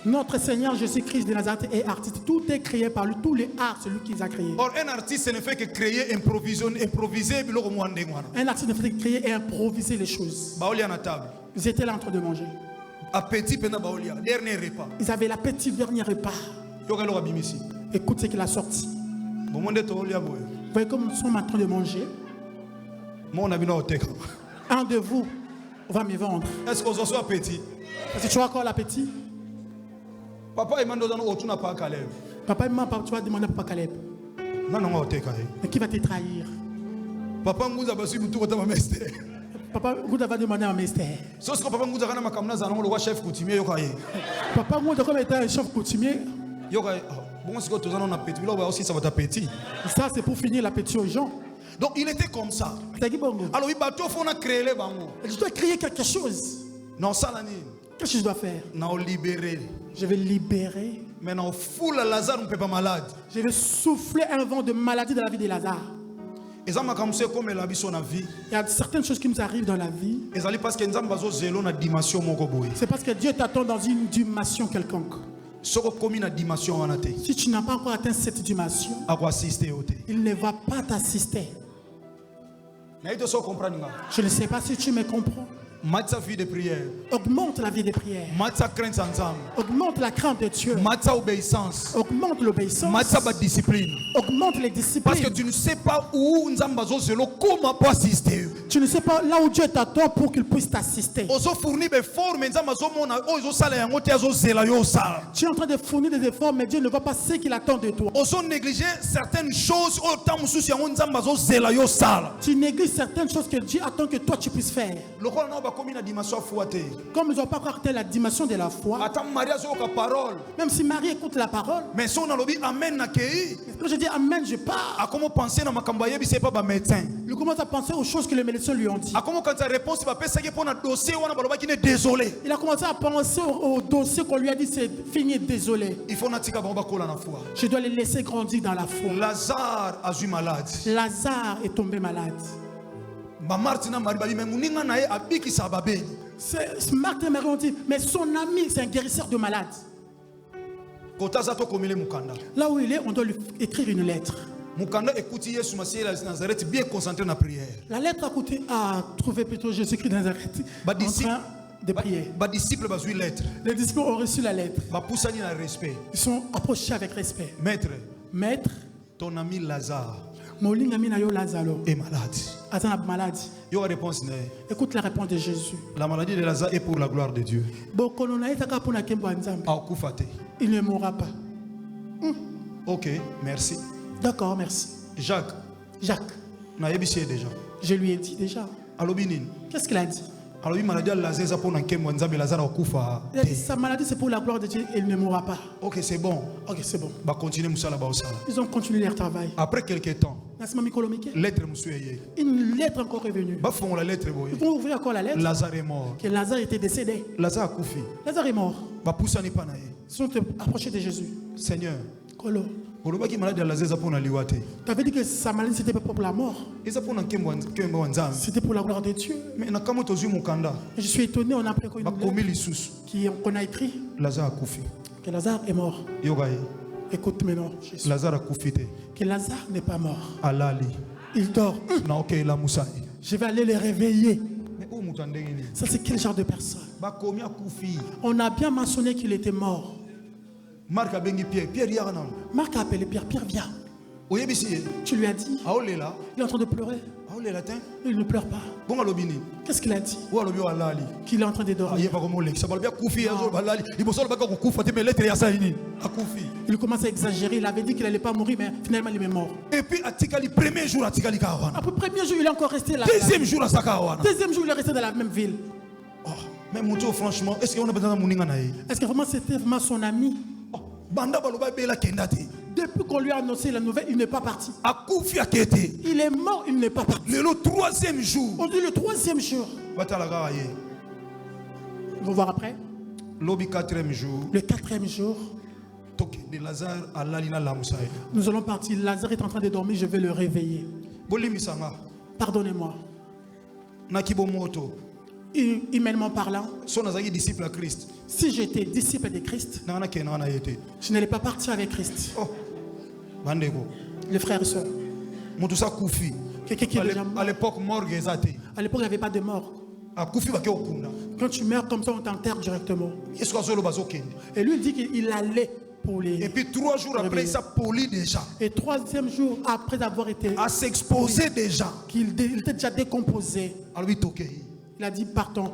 notre Seigneur Jésus-Christ de Nazareth est artiste. Tout est créé par lui. Tous les arts, c'est lui qui les a créés. Or, un artiste ne fait que créer, improviser. Un artiste ne fait que créer et improviser les choses. Ils étaient là en train de manger. Dernier repas. Ils avaient l'appétit, dernier repas. Écoute ce qu'il a sorti. Vous voyez comme nous sommes en train de manger. Un de vous va me vendre. Est-ce qu'on a appétit? Est-ce que tu as encore l'appétit? Papa et maman pas Caleb. Papa et maman, tu vas demander à Papa Caleb. Mais qui va te trahir? Papa Ngouza va suivre tout ma mère. Papa Ngouza va demander à ma mère. Sauf que Papa Ngouza va demander à chef coutumier. Papa Ngouza comme étant un chef coutumier. Ça c'est pour finir l'appétit aux gens. Donc il était comme ça. Alors il faut créer les bangos. Je dois créer quelque chose. Non, ça qu'est-ce que je dois faire? Je vais libérer. Maintenant, foule Lazare ne peut pas malade. Je vais souffler un vent de maladie dans la vie de Lazare. Il y a certaines choses qui nous arrivent dans la vie. C'est parce que Dieu t'attend dans une dimension quelconque. Si tu n'as pas encore atteint cette dimension, il ne va pas t'assister. Je ne sais pas si tu me comprends. Augmente la vie de prière. Augmente la crainte de Dieu. Augmente l'obéissance. Augmente les disciplines. Parce que tu ne sais pas où comment pas assister. Tu ne sais pas là où Dieu t'attend pour qu'il puisse t'assister. Tu es en train de fournir des efforts, mais Dieu ne voit pas ce qu'il attend de toi. Certaines choses. Tu négliges certaines choses que Dieu attend que toi tu puisses faire. Comme ils n'ont pas encore atteint la dimension de la foi, même si Marie écoute la parole, mais si on a dit amen, quand je dis amen, je pars. Il commence à penser aux choses que les médecins lui ont dit. Il a commencé à penser au dossier qu'on lui a dit, c'est fini, désolé. Je dois les laisser grandir dans la foi. Lazare a eu malade. Lazare est tombé malade. Marthe et Marie ont dit, mais son ami, c'est un guérisseur de malades. Là où il est, on doit lui écrire une lettre. La lettre a trouvé plutôt Jésus-Christ de Nazareth en train de prier. Les disciples ont reçu la lettre. Ils sont approchés avec respect. Maître, ton ami Lazare est malade. Écoute la réponse de Jésus. La maladie de Lazare est pour la gloire de Dieu. Il ne mourra pas. Ok, merci. D'accord, merci. Jacques. Je lui ai dit déjà. Qu'est-ce qu'il a dit? Sa maladie c'est pour la gloire de Dieu, il ne mourra pas. Ok, c'est bon. Ils ont continué leur travail. Après quelques temps, une lettre encore est venue. Ils vont ouvrir encore la lettre. Lazare est mort. Que Lazare était décédé. Lazare est mort. Ils sont approchés de Jésus. Seigneur, tu avais dit que sa maladie c'était pas pour la mort. C'était pour la gloire de Dieu. Je suis étonné, on a appris qu'on a écrit que Lazare est mort. Écoute maintenant, Jésus. Que Lazare n'est pas mort. Il dort. Je vais aller le réveiller. Ça c'est quel genre de personne? On a bien mentionné qu'il était mort. Marc a appelé Pierre. Pierre, viens. Tu lui as dit. Il est en train de pleurer. Il ne pleure pas. Qu'est-ce qu'il a dit? Qu'il est en train de dormir. Il commence à exagérer. Il avait dit qu'il n'allait pas mourir, mais finalement il est mort. Et puis, après le premier jour, il est encore resté là. Deuxième jour, il est resté dans la même ville. Mais Mouto, franchement, est-ce que vraiment c'était vraiment son ami? Depuis qu'on lui a annoncé la nouvelle, il n'est pas parti. Il est mort, il n'est pas parti. Le troisième jour. On dit le troisième jour. On va voir après. Le quatrième jour. Nous allons partir. Lazare est en train de dormir, je vais le réveiller. Pardonnez-moi. Humainement parlant, si j'étais disciple de Christ, je n'allais pas partir avec Christ. Les frères et sœurs, à l'époque, il n'y avait pas de mort. Quand tu meurs comme ça, on t'enterre directement. Et lui, il dit qu'il allait pour les... Et puis 3 jours après, il poli déjà. Et troisième jour après avoir été... à s'exposer déjà. Qu'il était déjà décomposé. Il a dit partons.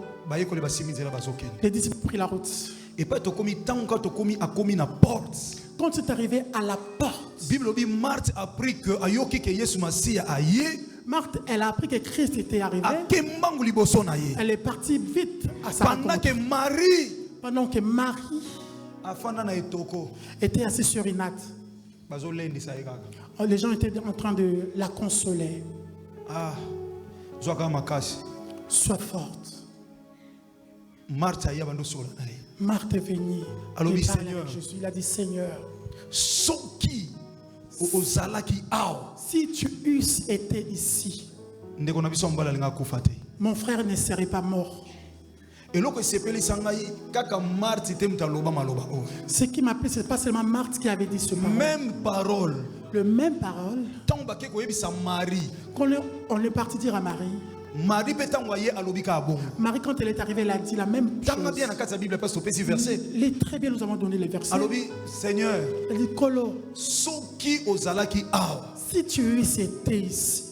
Les disciples ont pris la route. Et puis quand c'est arrivé à la porte, Marthe a appris que Marthe, elle a appris que Christ était arrivé. Elle est partie vite à sa rencontre. Pendant que Marie était assise sur une natte. Les gens étaient en train de la consoler. Sois forte. Marthe est venue. Il a dit Seigneur, si tu eusses été ici, mon frère ne serait pas mort. Ce qui m'a plu, c'est pas seulement Marthe qui avait dit ce parole. Même parole. Le même parole. Quand on est parti dire à Marie. Marie, quand elle est arrivée, elle a dit la même chose. Il est très bien, nous avons donné les versets. Seigneur, elle dit, Kolo, si tu étais ici,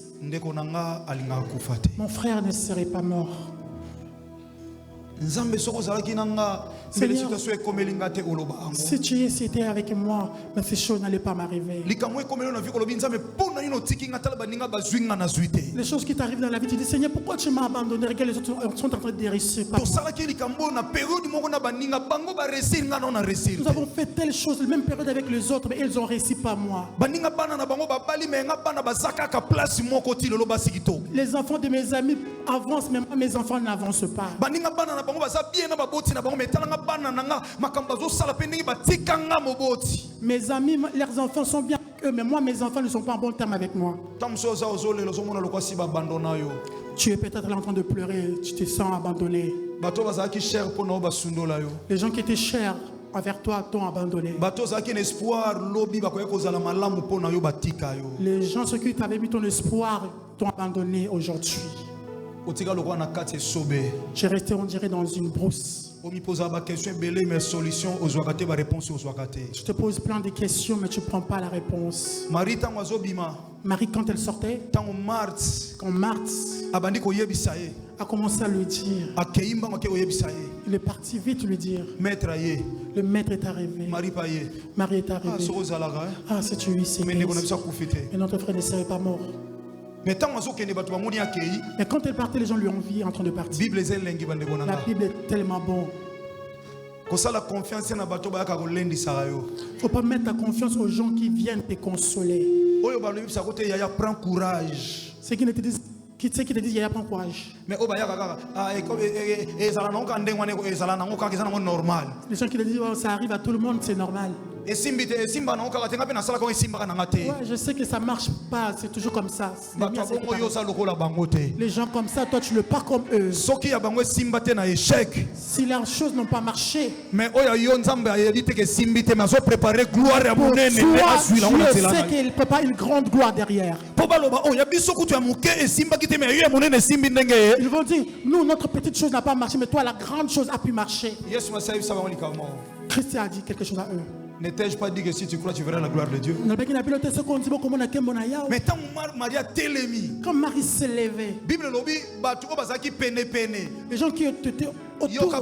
mon frère ne serait pas mort. Seigneur, si tu étais avec moi, mais ces choses n'allaient pas m'arriver. Les choses qui t'arrivent dans la vie, tu dis, Seigneur, pourquoi tu m'as abandonné? Regarde, les autres sont en train de réussir. Nous avons fait telle chose, la même période avec les autres, mais ils ont réussi, pas moi. Les enfants de mes amis avancent, mais moi, mes enfants n'avancent pas. Mes amis, leurs enfants sont bien avec eux, mais moi, mes enfants ne sont pas en bon terme avec moi. Tu es peut-être là en train de pleurer, tu te sens abandonné. Les gens qui étaient chers envers toi t'ont abandonné. Les gens sur qui tu avais mis ton espoir t'ont abandonné aujourd'hui. J'ai resté, on dirait, dans une brousse. Je te pose plein de questions, mais tu ne prends pas la réponse. Marie, quand elle sortait, quand Marthe a commencé à lui dire, il est parti vite lui dire, le maître est arrivé. Marie est arrivée. Ah, si tu es ici, et notre frère ne serait pas mort. Mais quand elle partait, les gens lui enviaient en train de partir. La Bible est tellement bonne. Il ne faut pas mettre ta confiance aux gens qui viennent te consoler. Prends courage. Ceux qui te disent, Yaya, prends courage. Les gens qui te disent, oh, ça arrive à tout le monde, c'est normal. Ouais, je sais que ça ne marche pas, c'est toujours comme ça. Les gens comme ça, toi tu le pars comme eux. Si leurs choses n'ont pas marché, pour toi, Dieu sait qu'il prépare une grande gloire derrière. Ils vont dire, nous, notre petite chose n'a pas marché, mais toi, la grande chose a pu marcher. Christ a dit quelque chose à eux. N'ai-je pas dit que si tu crois, tu verras la gloire de Dieu? Mais quand Marie s'est levée, les gens qui étaient autour,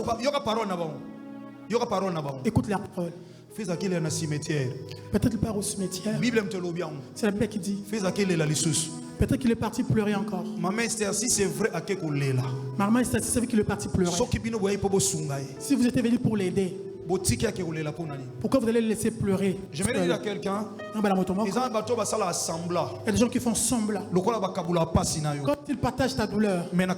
écoute la parole. Peut-être qu'il part au cimetière. C'est la Bible qui dit. Peut-être qu'il est parti pleurer encore. Maman Esther, si c'est vrai, c'est vrai qu'il est parti pleurer. Si vous êtes venu pour l'aider, pourquoi vous allez le laisser pleurer? Je vais dire à quelqu'un, il y a des gens qui font semblant. Quand ils partagent ta douleur, Amen,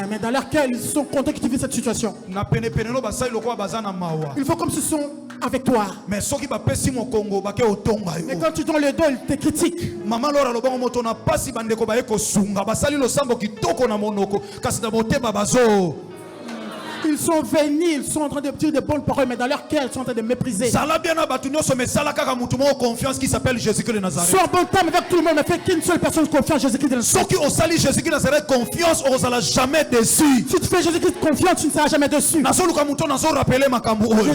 mais dans leur cœur, ils sont contents que tu vis cette situation. Il faut comme ce sont avec toi. Mais quand tu donnes le dos, ils te critiquent. Ils sont venus, ils sont en train de dire de bonnes paroles, mais dans leur cœur, ils sont en train de mépriser. Sois en bon terme avec tout le monde, mais fais qu'une seule personne confiance, Jésus-Christ de Nazareth. Si tu fais Jésus-Christ confiance, tu ne seras jamais déçu.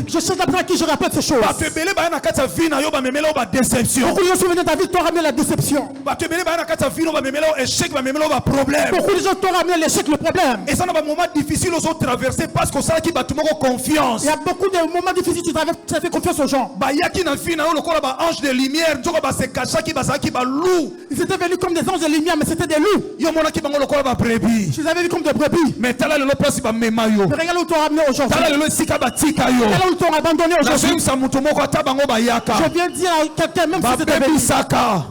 Je sais d'après qui je rappelle ces choses. Beaucoup de gens sont venus dans ta vie, t'ont ramené la déception. Beaucoup de gens t'ont ramené l'échec, le problème. Parce que ça qui bat confiance. Il y a beaucoup de moments difficiles, tu as fait confiance aux gens. Ils étaient venus comme des anges de lumière, mais c'était des loups. Tu les avais vus comme des brebis. Mais regarde où t'ont ramené aujourd'hui. Regarde où t'ont abandonné aujourd'hui. Je viens dire à quelqu'un, même si c'était venu,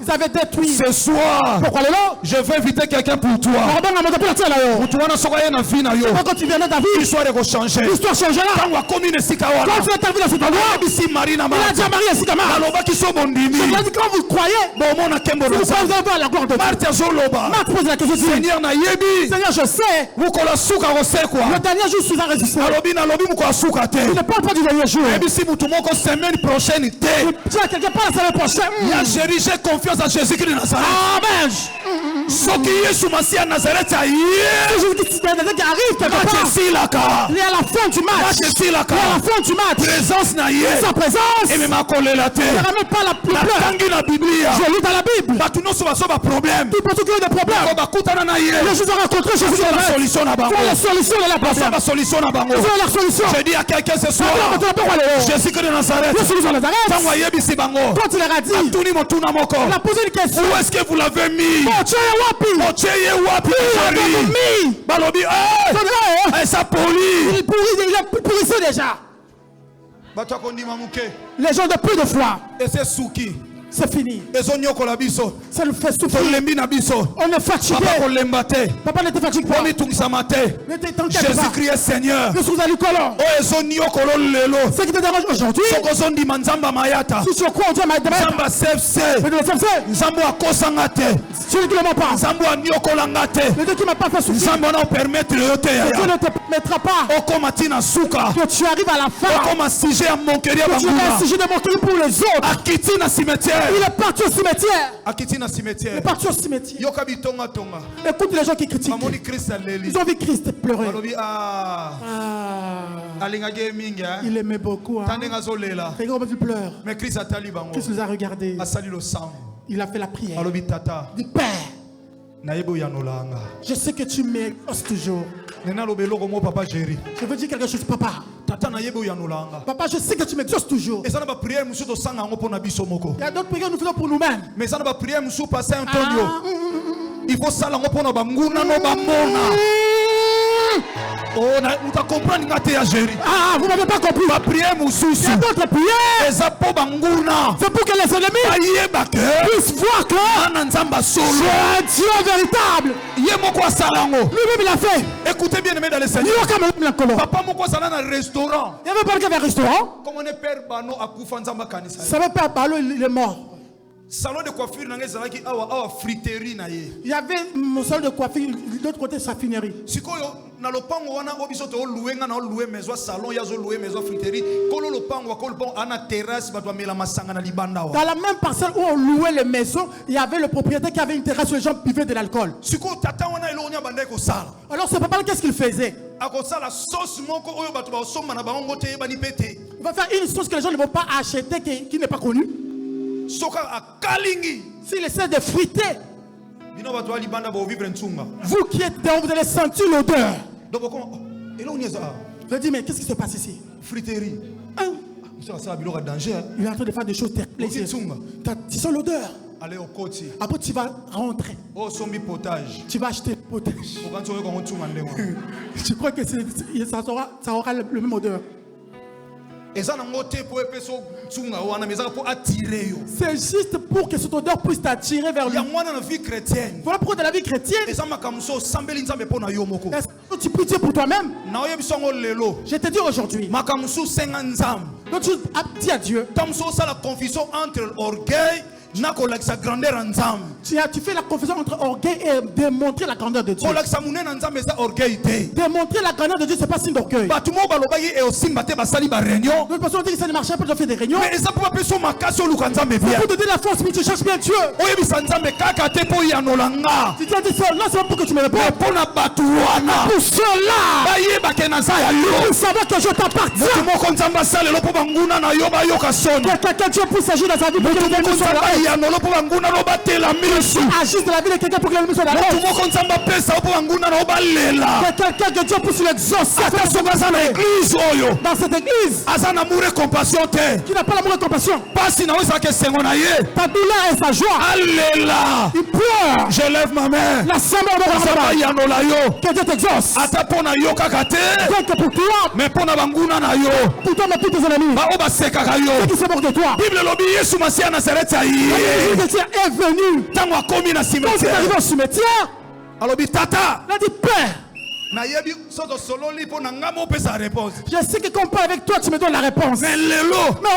ils avaient détruit. Ce soir, pourquoi là? Je veux inviter quelqu'un pour toi. Quand tu viens dans ta vie, L'histoire changera. Quand tu es arrivé dans cet endroit, il a dit à Marie et Sikamar. Quand vous croyez, vous allez voir la gloire de Dieu. Marthe pose la question. Seigneur, je sais. Le dernier jour sous la résistance. Il ne parle pas du dernier jour. Tu as quelque part la semaine prochaine. J'ai confiance en Jésus-Christ de Nazareth. Amen. Ce qui est sous Massia Nazareth, qui arrive quelque part. Il est à la fin du match. Il est à la fin du match. Sa présence. Et même à coller la terre. Ne ramène pas la pleurs. Je lis dans la Bible. Tout le monde a Tout pour ceux qui ont des problèmes. Les gens ont rencontré Jésus. Faut la solution de la problème. Faut la solution. Je dis à quelqu'un ce soir. Jésus-Christ de Nazareth. Quand il leur a dit, il a posé une question. Où est-ce que vous l'avez mis? Ça pourrit. Il pourrissait déjà. Les gens de peu de foi. Et c'est Souki. C'est fini. Ça nous fait souffrir. On est fatigué. Papa n'était fatigué pas. Jésus-Christ est Seigneur. Ce qui te dérange aujourd'hui, si tu crois en Dieu, celui qui ne m'a pas, le Dieu qui ne m'a pas fait souffrir, Dieu ne te permettra pas que tu arrives à la fin, que tu vas exiger de monter pour les autres. Il est parti au cimetière. Il est parti au cimetière. Écoute les gens qui critiquent. Ils ont vu Christ pleurer. Il aimait beaucoup. Regarde, il pleure. Mais Christ les a regardés. Il a fait la prière. Du Père, je sais que tu m'exauces toujours. Je veux dire quelque chose, papa. Papa, je sais que tu m'exauces toujours. Il y a d'autres prières nous faisons pour nous-mêmes. Il faut ça pour nous. Oh, vous n'avez pas compris. Il y a d'autres prières. C'est pour que les ennemis puissent voir que c'est un Dieu véritable. Lui-même il a fait. Écoutez bien, aimés dans le Seigneur. Papa, moi, ça dans un restaurant. Il y avait pas un restaurant. Comme on est père Bano à Koufanzamba Kanisa. Ça veut pas Bano, il est mort. Salon de coiffure dans les qui a friterie na ye. Il y avait mon salon de coiffure de l'autre côté sa finerie. Sikoyo na lopango wana obiso to louer nga na louer maison salon ya zo louer maison friterie kolo lopango ko lopango ana terrasse ba mela masanga na libanda wa. Dans la même parcelle où on louait les maisons, il y avait le propriétaire qui avait une terrasse où les gens buvaient de l'alcool. Sikoyo tata wana ilo nya banda ko sala. Alors ce papa qu'est-ce qu'il faisait? A ko sala sauce moko oyo bato ba somba na bango te ba ni pété. Il va faire une sauce que les gens ne vont pas acheter qui n'est pas connue. Soka a kalingi. S'il essaie de friter, vous qui êtes dedans, vous allez sentir l'odeur. Je dis, mais qu'est-ce qui se passe ici? Friterie. Il est en train de faire des choses terribles. Tu sens l'odeur. Allez au côté. Après, tu vas rentrer. Potage. Tu vas acheter potage. Je crois que ça aura le même odeur. C'est juste pour que cette odeur puisse t'attirer vers lui. Voilà pourquoi dans la vie chrétienne, tu pries Dieu pour toi-même. Je te dis aujourd'hui, donc tu dis à Dieu, tu fais la confusion entre orgueil et démontrer la grandeur de Dieu. Démontrer la grandeur de Dieu, c'est pas signe d'orgueil. D'autres personnes disent que ça ne marche pas, ils ont fait des réunions. Mais pour te donner la force, mais tu cherches bien Dieu. Tu t'as dit ça, non, c'est pas pour que tu me répondes. Pour cela, pour savoir que je t'appartiens. Que quelqu'un Dieu puisse agir dans sa vie pour que quelqu'un soit là. Agisse dans la vie de quelqu'un pour que l'ennemi soit là. Que quelqu'un que Dieu puisse l'exaucer dans cette église qui n'a pas l'amour et compassion. Ta douleur et sa joie. Il pleure. Je lève ma main. La semaine que Dieu t'exauce. Rien que pour toi. Mais pour toi, mais tous tes ennemis. Ceux qui se moquent de toi. Jésus est venu. Quand il est arrivé au cimetière, il a dit Père, Je sais que quand on parle avec toi, tu me donnes la réponse. Mais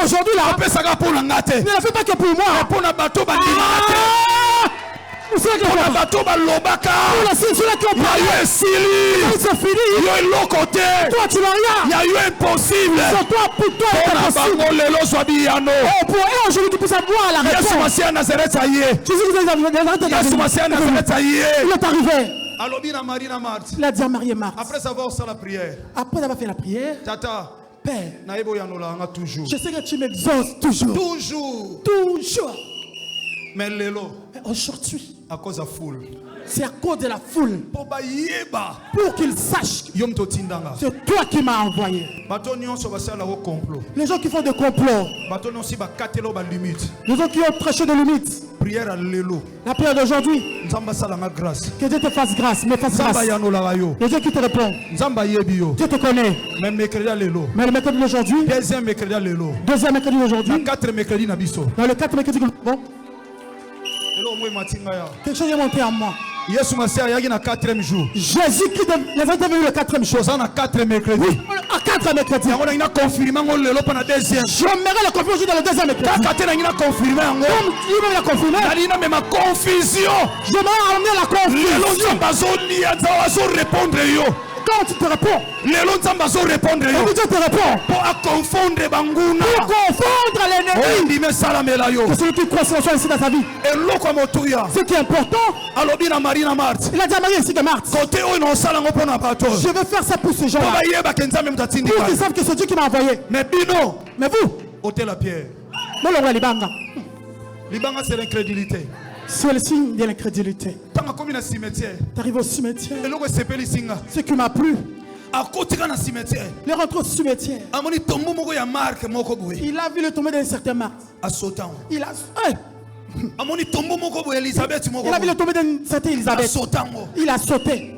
aujourd'hui, là, ne le fais pas que pour moi. Où c'est que tu toi, tu n'as rien. Il y a eu impossible. Pour toi, pour toi, c'est impossible. Pour eux, aujourd'hui, tu peux savoir la réponse. Il est arrivé. Il a dit à Marie et Marthe. Après avoir fait la prière. Après avoir fait la prière. Tata. Père. Toujours. Je sais que tu m'exauces toujours. Toujours. Toujours. Mais aujourd'hui. À cause de la foule. C'est à cause de la foule. Pour qu'ils sachent. C'est toi qui m'as envoyé. Les gens qui font des complots. Les gens qui ont prêché des limites. La prière d'aujourd'hui. Que Dieu te fasse grâce. Me fasse grâce. Les gens qui te répondent. Dieu te connaît. Mais le mercredi d'aujourd'hui. Deuxième mercredi d'aujourd'hui. Dans le 4 mercredi. Bon. Quelque chose est monté à moi. Jésus qui les a venu le 4e jour. Oui, à 4 mercredi. J'aimerais le confirmer dans le 2e mercredi. J'aimerais amener la confusion. Quand tu te réponds, Dieu te répond pour confondre Banguna, pour confondre l'ennemi. Que celui qui croit soit ici dans sa vie. Ce qui est important, il a dit à Marie ici de Marthe. Je vais faire ça pour ces gens-là. Pour qu'ils savent que c'est Dieu qui m'a envoyé. Mais vous, ôtez la pierre. Libanga, c'est l'incrédulité. C'est le signe de l'incrédulité. Tu arrives au cimetière. Ce qui m'a plu. Les rentrées au cimetière. Il a vu le tomber d'un certain Marthe. Il a vu le tomber d'une certaine Elisabeth. Il a sauté.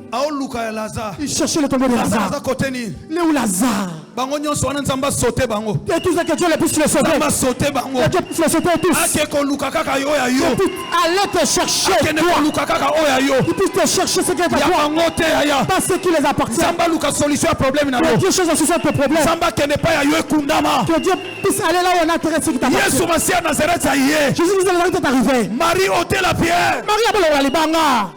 Il cherchait le tombeau de Lazare. Il est où Lazare? Et tout ça que Dieu puisse le sauver. Que Dieu puisse le sauver tous. Allez te chercher toi. Il puisse te chercher ce qui est à toi. Pas ce qui les appartient. Que Dieu cherche la solution à tes problèmes. Que Dieu puisse aller là où on a intérêt ce qui t'appartient. Jésus de Nazareth est arrivé. Marie ôté la pierre. Marie a besoin de banga.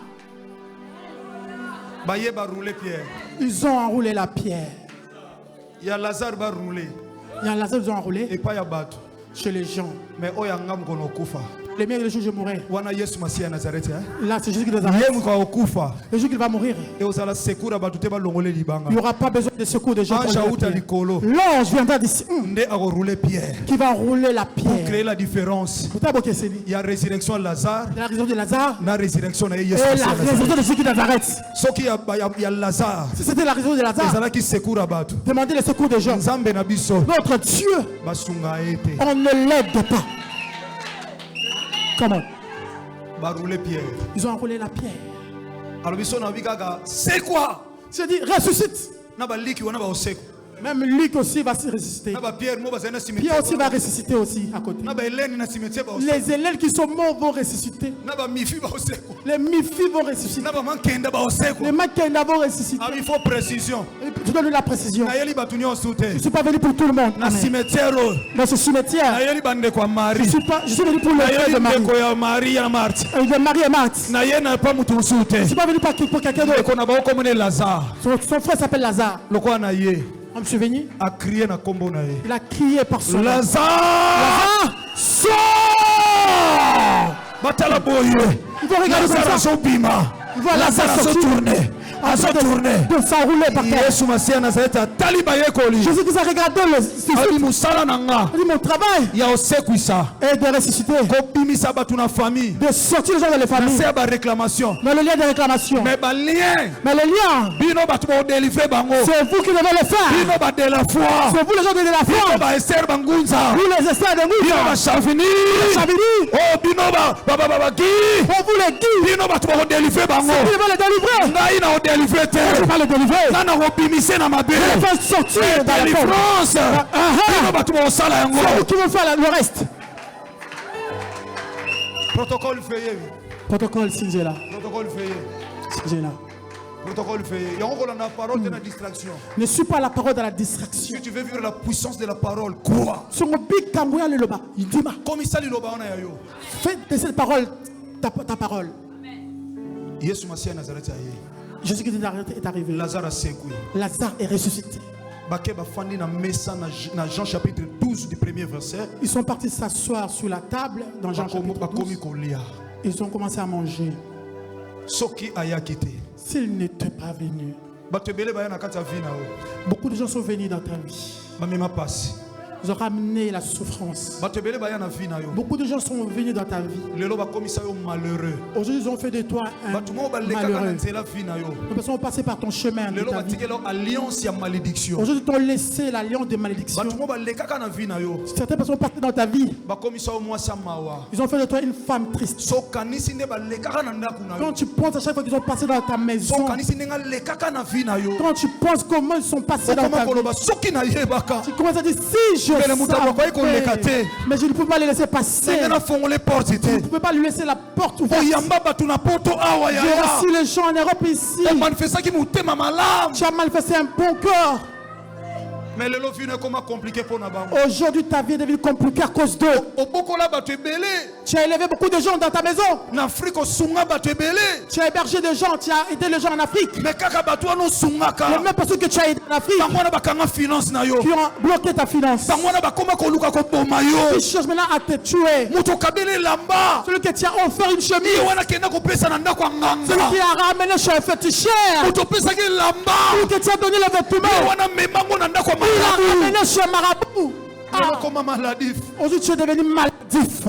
Ils ont enroulé la pierre. Il y a Lazare qui a roulé. Il y a Lazare qui ont enroulé. Et pas Yabat. Chez les gens. Mais les miens, le jour où je mourrai. Là, c'est Jésus qui les arrête. Le jour qu'il va mourir. Il n'y aura pas besoin de secours de gens. L'ange viendra d'ici. Qui va rouler la pierre. Pour créer la différence. Il y a la résurrection de Lazare. La résurrection de Lazare. La résurrection de Jésus. Et la résurrection de Jésus qui Nazareth. Il y a Lazare. Si c'était la résurrection de Lazare. Demandez le secours des gens. Notre Dieu. On ne l'aide pas. Comment? Ils ont enroulé la pierre. C'est quoi? C'est dit ressuscite. Même Luc aussi va se ressusciter. Pierre aussi va ressusciter aussi à côté. Les élèves qui sont morts vont ressusciter. Les mi-filles vont ressusciter. Les Makenda vont ressusciter. Il faut précision. Je donne la précision. Je ne suis pas venu pour tout le monde. Dans ce cimetière, je suis venu pour le frère de Marie. De Marie et Marthe. Je ne suis pas venu pour quelqu'un d'autre. Son frère s'appelle Lazare. Je suis venu. Il a crié par son nom. Lazare, sors! Il faut regarder ça. Il voit Lazare se tourner. De s'enrouler par terre. Jésus qui a regardé le suffit. Il dit mon travail est de ressusciter. De sortir les gens de la famille. Dans le lien de réclamation. Mais le lien, c'est vous qui devez le faire. C'est vous les gens de la foi. Vous les Esther de Ngouza. Chavini. Vous les Guy. C'est vous qui devez les délivrer. Je vais pas le délivrer. Je vais faire sortir de la délivrance. C'est vous qui vont faire le reste. Protocole feuillé. Protocole Singela. Protocole feuillé. Singela. Protocole fait. Il y a encore la parole de la distraction. Ne suis pas la parole de la distraction. Si tu veux vivre la puissance de la parole, quoi? Comme ça, fais de cette parole ta parole. Jésus-Christ est arrivé. Lazare est ressuscité. Jean chapitre 12 du premier verset. Ils sont partis s'asseoir sur la table dans Jean chapitre 12. Ils ont commencé à manger. S'il n'était pas venu, beaucoup de gens sont venus dans ta vie. Ils ont ramené la souffrance. Beaucoup de gens sont venus dans ta vie. Aujourd'hui, ils ont fait de toi un malheureux. Les personnes ont passé par ton chemin de ta vie. Aujourd'hui, ils t'ont laissé l'alliance de malédiction. Certaines personnes sont parties dans ta vie. Ils ont fait de toi une femme triste. Quand tu penses à chaque fois qu'ils ont passé dans ta maison, quand tu penses comment ils sont passés dans ta vie, tu commences à dire si je mais je ne peux pas les laisser passer. Je ne peux pas lui laisser la porte ouverte. J'ai reçu les gens en Europe ici. Tu as manifesté un bon cœur. Mais le vie est comment compliqué pour nous. Aujourd'hui, ta vie est devenue compliquée à cause d'eux. Tu as élevé beaucoup de gens dans ta maison. Tu as hébergé des gens, tu as aidé les gens en Afrique. Les mêmes personnes que tu as aidé en Afrique qui ont bloqué ta finance. Ils cherchent maintenant à te tuer. Celui que tu as offert une chemise. Celui qui a ramené chez un féticheur. Celui que tu as donné les vêtements. Il a ramené chez un marabout. Aujourd'hui, tu es devenu maladif.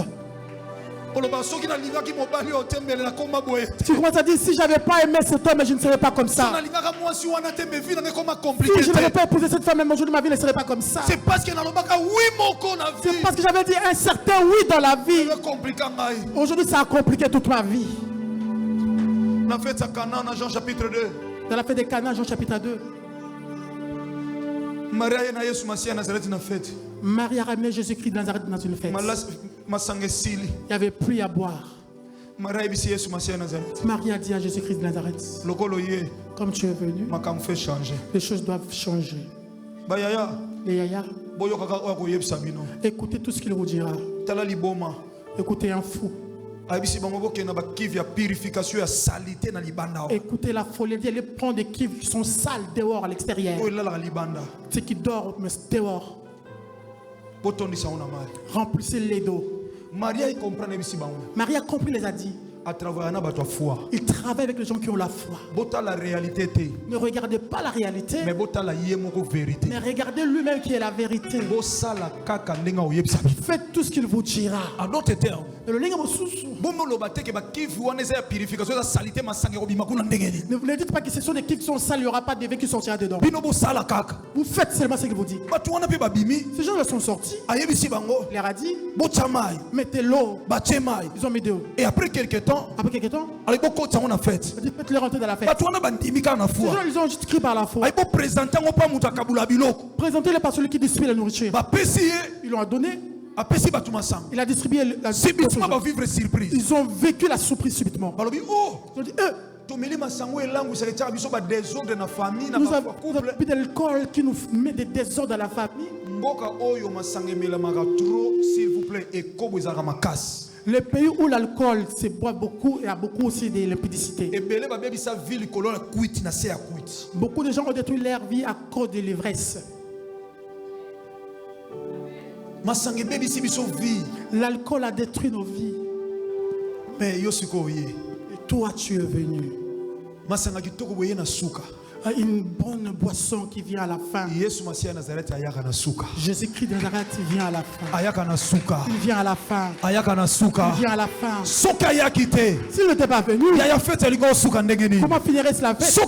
Tu commences à dire si je n'avais pas aimé cet homme, je ne serais pas comme ça. Si je n'avais pas épousé cette femme, aujourd'hui ma vie ne serait pas comme ça. C'est parce que j'avais dit un certain oui dans la vie. Aujourd'hui, ça a compliqué toute ma vie. Dans la fête de Cana, Jean chapitre 2. Dans la fête de Cana, Jean chapitre 2. Marie a ramené Jésus-Christ de Nazareth dans une fête. Il n'y avait plus à boire. Marie a dit à Jésus-Christ de Nazareth, comme tu es venu, les choses doivent changer. Les yaya, écoutez tout ce qu'il vous dira. Écoutez un fou. Écoutez la folie, elle prend des kives qui sont sales dehors à l'extérieur. Ceux qui dorment mais dehors. Remplissez-les d'eau. Marie a compris les a dit. Il travaille avec les gens qui ont la foi. Ne regardez pas la réalité, mais regardez lui-même qui est la vérité. Faites tout ce qu'il vous dira. Ne vous dites pas que ce sont des kiffs qui sont sales, il n'y aura pas de vie qui sortira dedans. Vous faites seulement ce qu'il vous dit. Ces gens là sont sortis. Il leur a dit mettez l'eau. Ils ont mis de l'eau. Et après quelques temps, faites-les rentrer dans la fête. Ces gens ils ont juste crié par la foi. Présentez-les par celui qui distribue la nourriture. Ils l'ont donné. Il a distribué la surprise. Ils ont vécu la surprise subitement. Ils ont dit nous avons bu de l'alcool qui nous met des désordres dans la famille. Les pays où l'alcool se boit beaucoup, il y a beaucoup aussi de l'impudicité. Beaucoup de gens ont détruit leur vie à cause de l'ivresse. L'alcool a détruit nos vies. Mais et toi, tu es venu. Une bonne boisson qui vient à la fin. Jésus-Christ de Nazareth vient à la fin. Il vient à la fin. Il vient à la fin. S'il n'était pas venu, comment finirait la fête? Il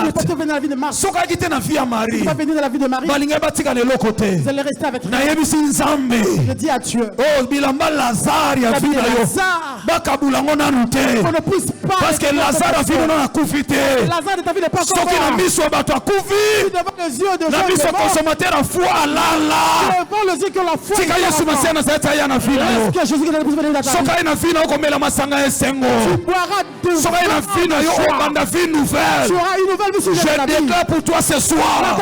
n'est pas venu dans la vie de Marthe. Il n'est pas venu dans la vie de Marie. Vous allez rester avec lui. Je dis à Dieu, Lazare, on ne pousse pas. Parce que Lazare a vu Lazare de ta vie n'est pas pas encore voir. Si devant les yeux de gens qui consommateur à foi lala. Devant les yeux que la foi. Est-ce que Jésus Christ est dans le besoin de ta vie? Tu boiras de tu auras une nouvelle vie. Je déclare pour toi ce soir.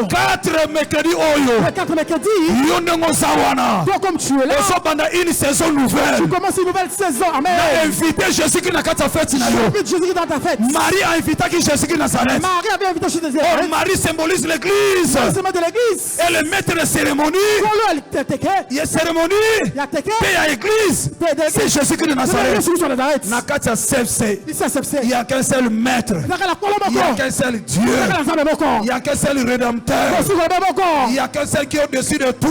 4 mercredis. 4 mercredis. Toi comme tu es là. Une saison nouvelle. Tu commences une nouvelle saison. Amen. Invité Jésus qui n'a qu'à ta fête. Invite Jésus dans ta fête. Marie a invité Jésus qui Nazareth. Marie avait invité Jésus de Nazareth. Marie symbolise l'église. De l'église. Et le maître de cérémonie. Il y a cérémonie. Il y a église. C'est Jésus qui Nazareth. Il n'y a qu'un seul maître. Il n'y a qu'un seul Dieu. Il n'y a qu'un seul rédempteur. Il n'y a qu'un seul qui est au-dessus de tout.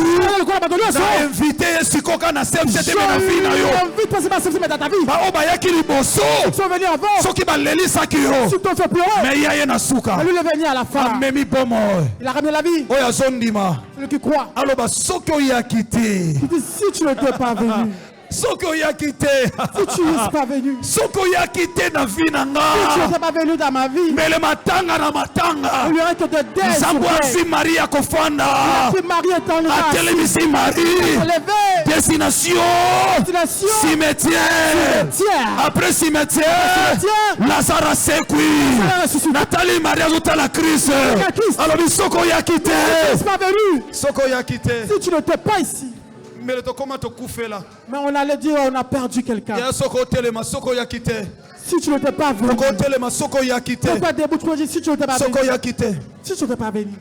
Invité Sikoka na sem cette vie na yo. Invite passer ma septième dans ta vie. Ba oba yaki liboso. Ils sont venus avant. Soki ba leli sakiro. Ils t'ont fait pleurer. Mais yaya na suka. Lui est venu à la fin. Memi bomo. Il a ramené la vie. Oya zondima. Celui qui croit. Alors ba soki oya quitté. Si tu n'étais pas venu. Soko ya quitté. Si tu n'es pas venu. Soko ya quitté na vie na nga. Si tu n'étais pas venu dans ma vie. Mais le matanga na matanga. Il y aurait que de dés. Zambwa si Maria kofanda. Si Marie est en grâce. Télévision Marie. Destination. Cimetière. Après cimetière. Lazare Sekui. Nathalie Maria Zota la crise. Alors Soko ya quitté. Si tu n'es pas venu. Soko ya quitté. Si tu n'étais pas ici. Mais on allait dire on a perdu quelqu'un. Si tu n'étais pas venu. Pourquoi debout tu peux dire si tu n'étais pas venu. Si tu n'étais pas venu.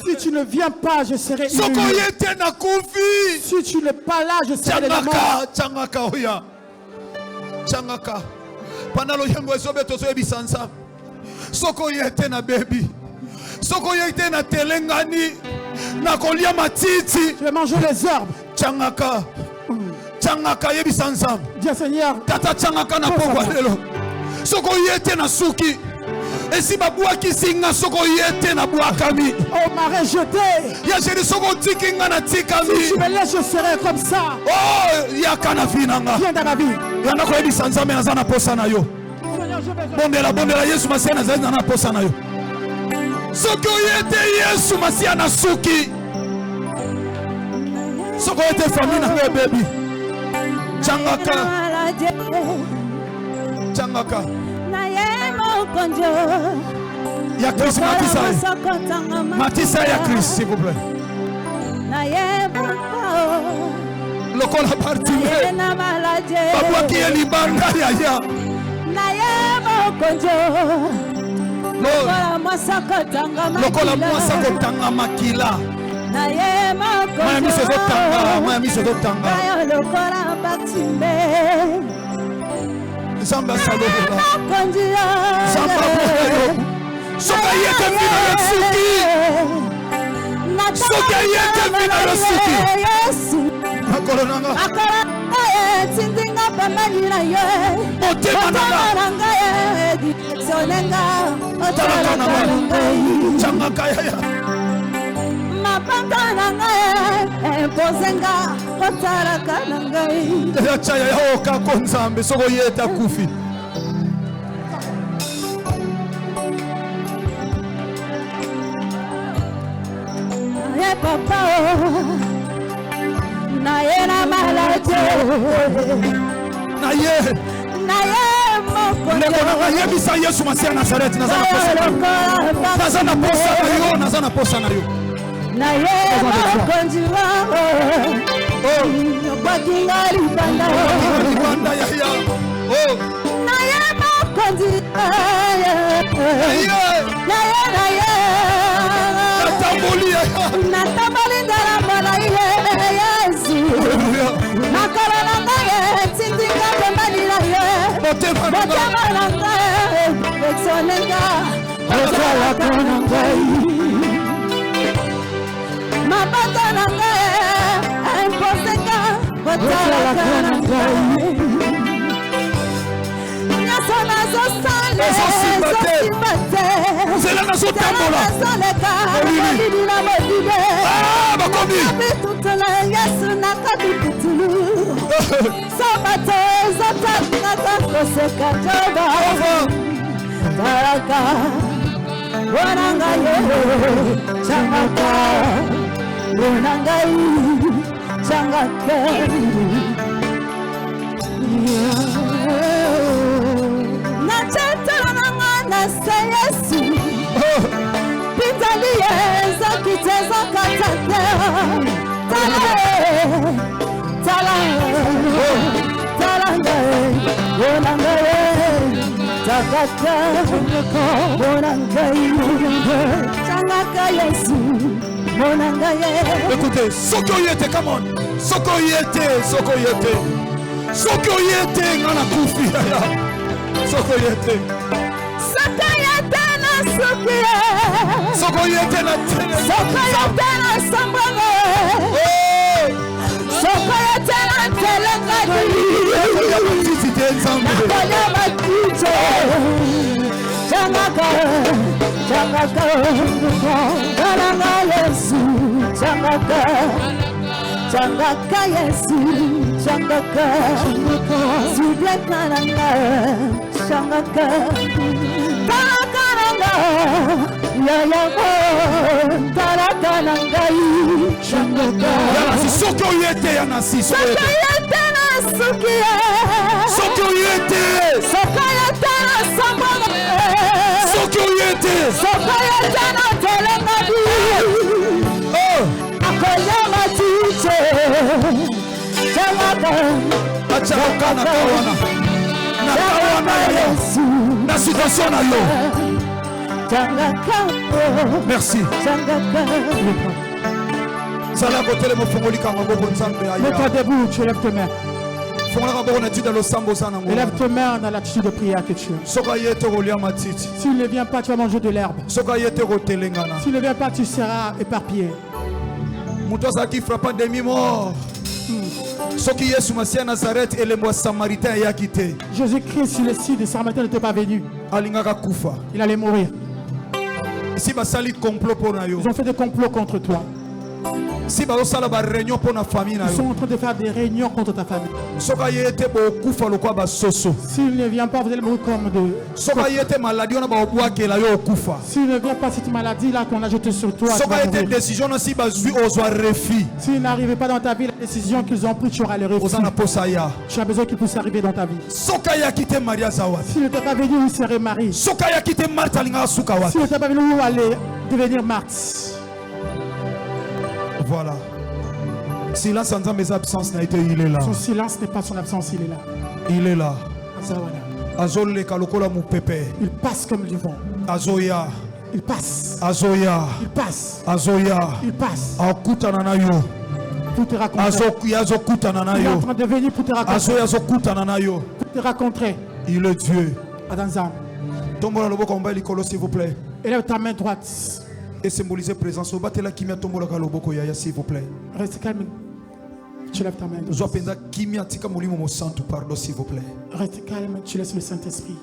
Si tu ne viens pas, je serai humilié. Si tu n'es pas là, je serai mort. Pendant le yango ezobeto zoyebisanza. Soko yete na baby. Soko yete na telengani. Na kolia matiti. Je vais manger les herbes. Changaka. Changaka yebisanza. Dieu Seigneur. Tata changaka na pokwa lelo. Soko yete na suki. Et si babua qui singa soko yete na buakami. On m'a rejeté. Ya jeri soko tikinga na tikami. Si tu me laisses, je serai comme ça. Oh, ya kana vinanga. Viens dans ma vie. Ya na koyebi sanza me azana posa na yo. Bondela Yesu Masia na zaina na posa na yo. Soko yete Yesu Masia na suki. Soko yete famille na yo baby. Changaka. Changaka. Il y a Christ Matissa et Christ, s'il vous plaît. Le col a parti. Papa qui est libanda, yaya. Le col a moi ça kotanga makila. Miami se tanga, Miami se tanga. Zamba Salobola. Zamba Boyo. Soka yete mina le suki. Soka yete mina le suki. Akolonanga. Tindinga pamani na ye. Otemananga. Sonenga. Otemananga. Changaka yaya. Mapanga nanga. Posenga. Otaraka nanga. Ya chaya ya oka konzambe soko yeta kufi. Ye papa. Na ye na malade. Na ye moko. Leko na ye bisa Yesu Masia Nazareth nazana posa na yo. Na ye mokonziwa. Bakinga libanda ya oh na ye mokonziwa. Na ye natamboli ndala mbala ye Yesu. Nakala nanga ye tindinga pembani na ye. Botema nanga ye eksonenga. Otalaka nanga ye mabata nanga ye imposenga. Otalaka nanga ye nyasona zosale zosibate. nzela nazotambola bakomi Yesu nakabitulu Sabato ezotanga koseka toba Taraka Wananga ye Changaka Wananga ye Changaka Nachetana nanga nase Yesu Pitali yeza kiteza katate Écoutez, Sokoyete, come on. Sokoyete. Sokoyete, ngana kufi. Sokoyete na sukiye. Sokoyete na tene. Sokoyete na sambame. Sokoyete na telekadi. Nakoya matite. Changaka. Changaka Yesu. Changaka Yesu. Changaka. Sublekananga. Changaka. Tarakananga. Yayabo. Tarakananga. Changaka. Sokoyete yanasi. Sokoyete na sukiye. Sokoyete na sambama. Sokoyete na telekadi. Akoya matite. Changaka. Achaka na kawana Yesu. Na situation na yo. Changaka. Merci. Changaka. Mets-toi debout, tu lèves tes mains. Élève tes mains dans l'attitude de prière que tu as. S'il ne vient pas, tu vas manger de l'herbe. S'il ne vient pas, tu seras éparpillé. Jésus-Christ sur le site de Samaritain n'était pas venu. Il allait mourir. Ils ont fait des complots contre toi. Ils sont en train de faire des réunions contre ta famille. S'il ne vient pas, vous allez mourir comme de... S'il ne vient pas, cette maladie-là qu'on a jetée sur toi, s'il n'arrivait pas dans ta vie, la décision qu'ils ont prise, tu auras le refus. Tu as besoin qu'il puisse arriver dans ta vie. S'il n'était pas venu, il serait marié. S'il n'était pas venu, il allait devenir Marthe. Voilà. Silence en mes absences n'a été, il est là. Son silence n'est pas son absence, il est là. Il est là. Il passe comme du vent. Azoya. Il passe. Azoya. Il passe. Azoya. Il passe. Pour te raconter. Il est en train de venir pour te raconter. Pour te raconter. Il est Dieu. Adanzan. S'il vous plaît. Élève ta main droite. Et symboliser présence. S'il vous plaît. Reste calme. Tu lèves ta main. Pardon, s'il vous plaît. Reste calme. Tu laisses le Saint-Esprit.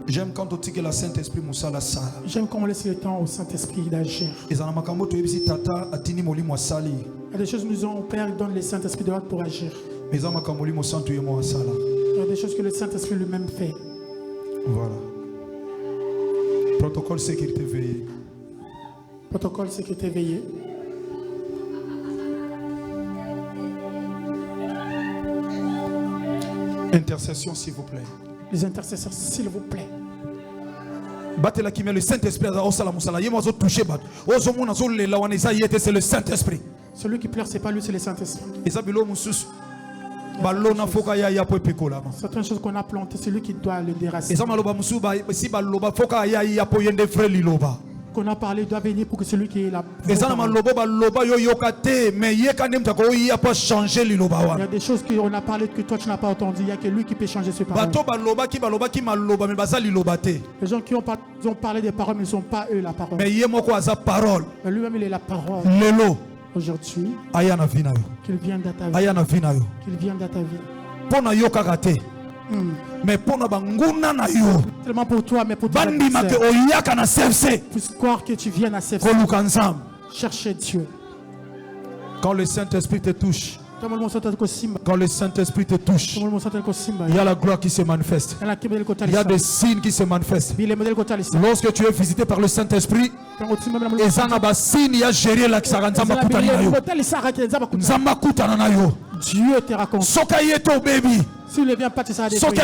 J'aime quand on dit que le Saint-Esprit moussa la salle. J'aime quand on laisse le temps au Saint-Esprit d'agir. Il y a des choses nous ont, Père, il donne le Saint-Esprit de l'autre pour agir. Il y a des choses que le Saint-Esprit lui-même fait. Voilà. Protocole sécurité veillé. Protocole sécurité veillé. Intercession, s'il vous plaît. Les intercesseurs, s'il vous plaît. Le Saint-Esprit c'est le Saint-Esprit. Celui qui pleure, c'est pas lui, c'est le Saint-Esprit. Certaines choses qu'on a plantées, c'est lui qui doit le déraciner. Qu'on a parlé doit venir pour que celui qui est là. Il y a des choses qu'on a parlé que toi tu n'as pas entendu. Il n'y a que lui qui peut changer ce parole. Les gens qui ont parlé des paroles, mais ne sont pas eux la parole. Mais lui-même il est la parole. Aujourd'hui, qu'il vienne dans ta vie. Qu'il vienne dans ta vie. Mais pour nous banguna na yo. Tellement pour toi, mais pour toi. Bandi make oyaka na CFC. Puisse croire que tu viennes à CFC. Chercher Dieu. Quand le Saint-Esprit te touche. Quand le Saint-Esprit te touche, il y a la gloire qui se manifeste. Il y a des signes qui se manifestent. Lorsque tu es visité par le Saint-Esprit, il y a géré la Dieu te raconte. S'il ne vient pas, tu seras détruit.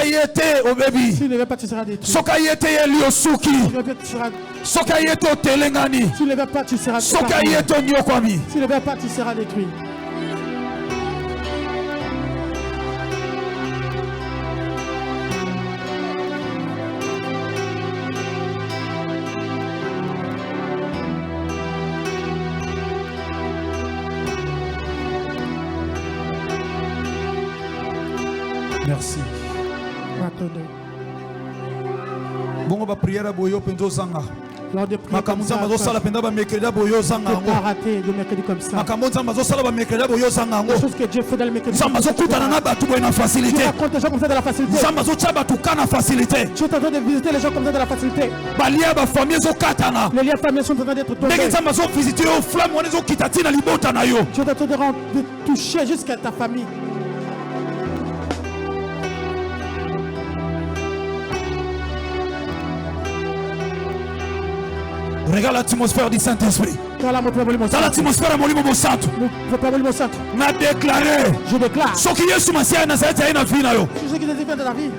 S'il ne vient pas, tu seras détruit. S'il ne vient pas, tu seras détruit. S'il ne vient pas, tu seras détruit. Merci. Bon, on va prier à Boyo Pendo Zanga. Lors de prier comme ça, les choses que Dieu fait dans le mercredi. Tu racontes les gens comme ça de la facilité. Tu es en train de visiter les gens comme ça de la facilité. Les liens familiaux sont en train d'être tombés. Tu es en train de toucher jusqu'à ta famille. Regarde l'atmosphère du Saint-Esprit. Dans l'atmosphère de Molimo Santo. On a déclaré. Je déclare. Ce qui est sous ma sienne, c'est une vie. Ce qui est de ta vie.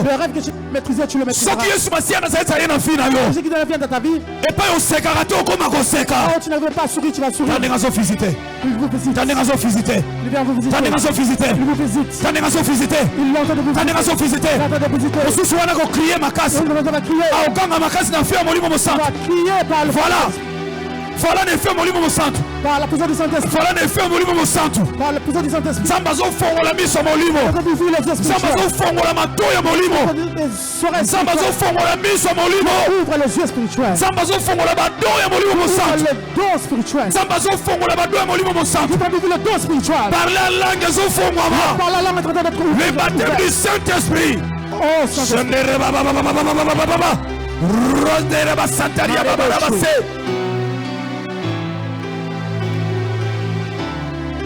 Le rêve que tu maîtrisais, tu le maîtriseras. Ce qui est sous ma sienne, c'est une vie. Ce qui devient de ta vie. Et pas au sécarato comme un séca. Tu n'avais pas souri, tu vas sourire. T'as des raisons visiter. Il vous visite. T'as des raisons visiter. Il vient vous visiter. T'as des raisons visiter. Il vous visite. T'as des raisons visiter. Il l'entend de vous visiter. T'as des raisons visiter. Il l'entend de visiter. Au sous-soin, on a crié ma casse. On va crier. Ah, au gang à ma casse, n'a fait un molimo santo. On va crier par le. Voilà. Voilà les faits molimo santo. Par la puissance du Saint-Esprit. Voilà les faits molimo santo. Par la puissance du Saint-Esprit. Zambazo fongo la mise molimo. Zambazo fongo la matoya molimo. Zambazo fongo la mise molimo. Ouvre les yeux spirituels. Zambazo fongo la badoya molimo santo. Le don spirituel. Zambazo fongo la badoya molimo santo. Vous avez vu le don spirituel. Par la langue zo fongo ma. Par la langue en train d'être ouvert. Le baptême du Saint-Esprit. Oh Saint-Esprit.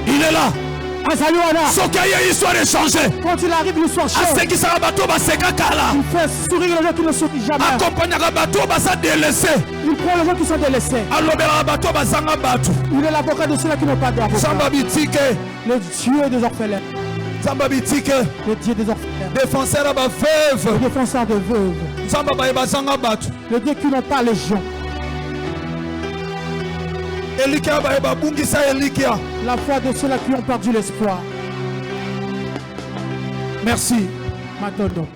Il est là. Histoire échangée. Quand il arrive, l'histoire change. Il fait sourire les gens qui ne sourient jamais. Il prend les gens qui sont délaissés. Il est l'avocat de ceux-là qui n'ont pas d'avocat. Le Dieu des orphelins. Le Dieu des orphelins. Défenseur de veuves. Le défenseur de veuves. Le Dieu qui n'ont pas les gens. La foi de ceux-là qui ont perdu l'espoir. Merci. Matondo.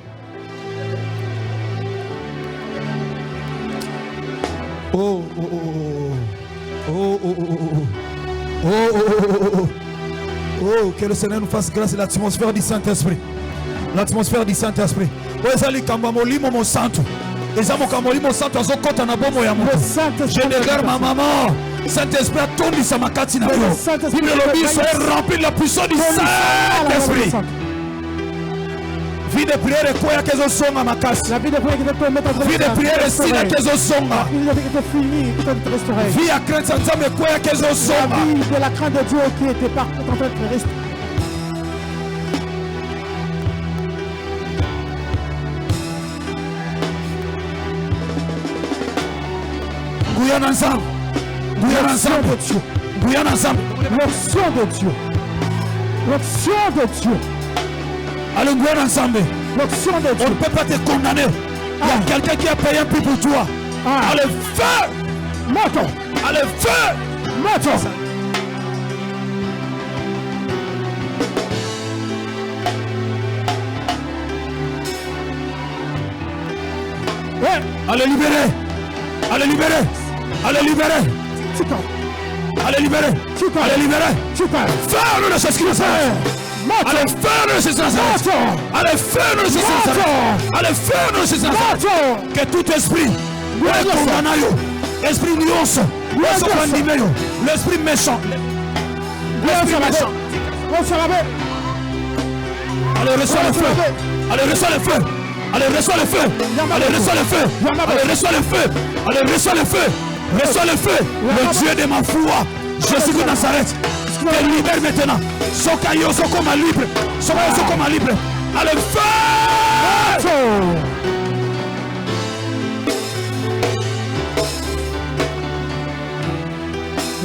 Oh, oh, oh, oh, oh, oh, oh, oh, oh, que le Seigneur nous fasse grâce à l'atmosphère du Saint-Esprit. L'atmosphère du Saint-Esprit. Je déclare ma maman. Saint-Esprit a tourné sa makati na yo. Le lobby soit rempli de la puissance du Saint-Esprit. Vie de prière et quoi que ce soit ma casse. La vie de prière Vie de prière et style que ce soit. Vie à crainte sans mais quoi que ce soit. La vie de la crainte de Dieu qui était partout en train de rester. Gouillons ensemble. Bouillons ensemble. Bouillons ensemble. L'option de Dieu. L'option de Dieu. Allons bouillons ensemble. L'option de Dieu. On ne peut pas te condamner. Il y a quelqu'un qui a payé un prix pour toi. Allez, feu. Moto. Allez, feu. Moto. Allez, libérer. Allez, libérer. Allez, libérer. Allez, libérer. Allez, libérer. Fais-le de ce qui nous fait. Allez, fais-le de ce qui nous fait. Allez, fais-le de ce qui nous fait. Allez, fais-le de ce qui nous fait. Que tout esprit, esprit nuance, l'esprit méchant, l'esprit méchant. Allez, reçois le feu. Allez, reçois le feu. Allez, reçois le feu. Allez, reçois le feu. Allez, reçois le feu. Allez, reçois le feu. Reçois le feu. Le Dieu de ma foi. Jésus de Nazareth. Te libère maintenant. Sokayo, sokoma libre. Sokayo, sokoma libre. Allez, feu.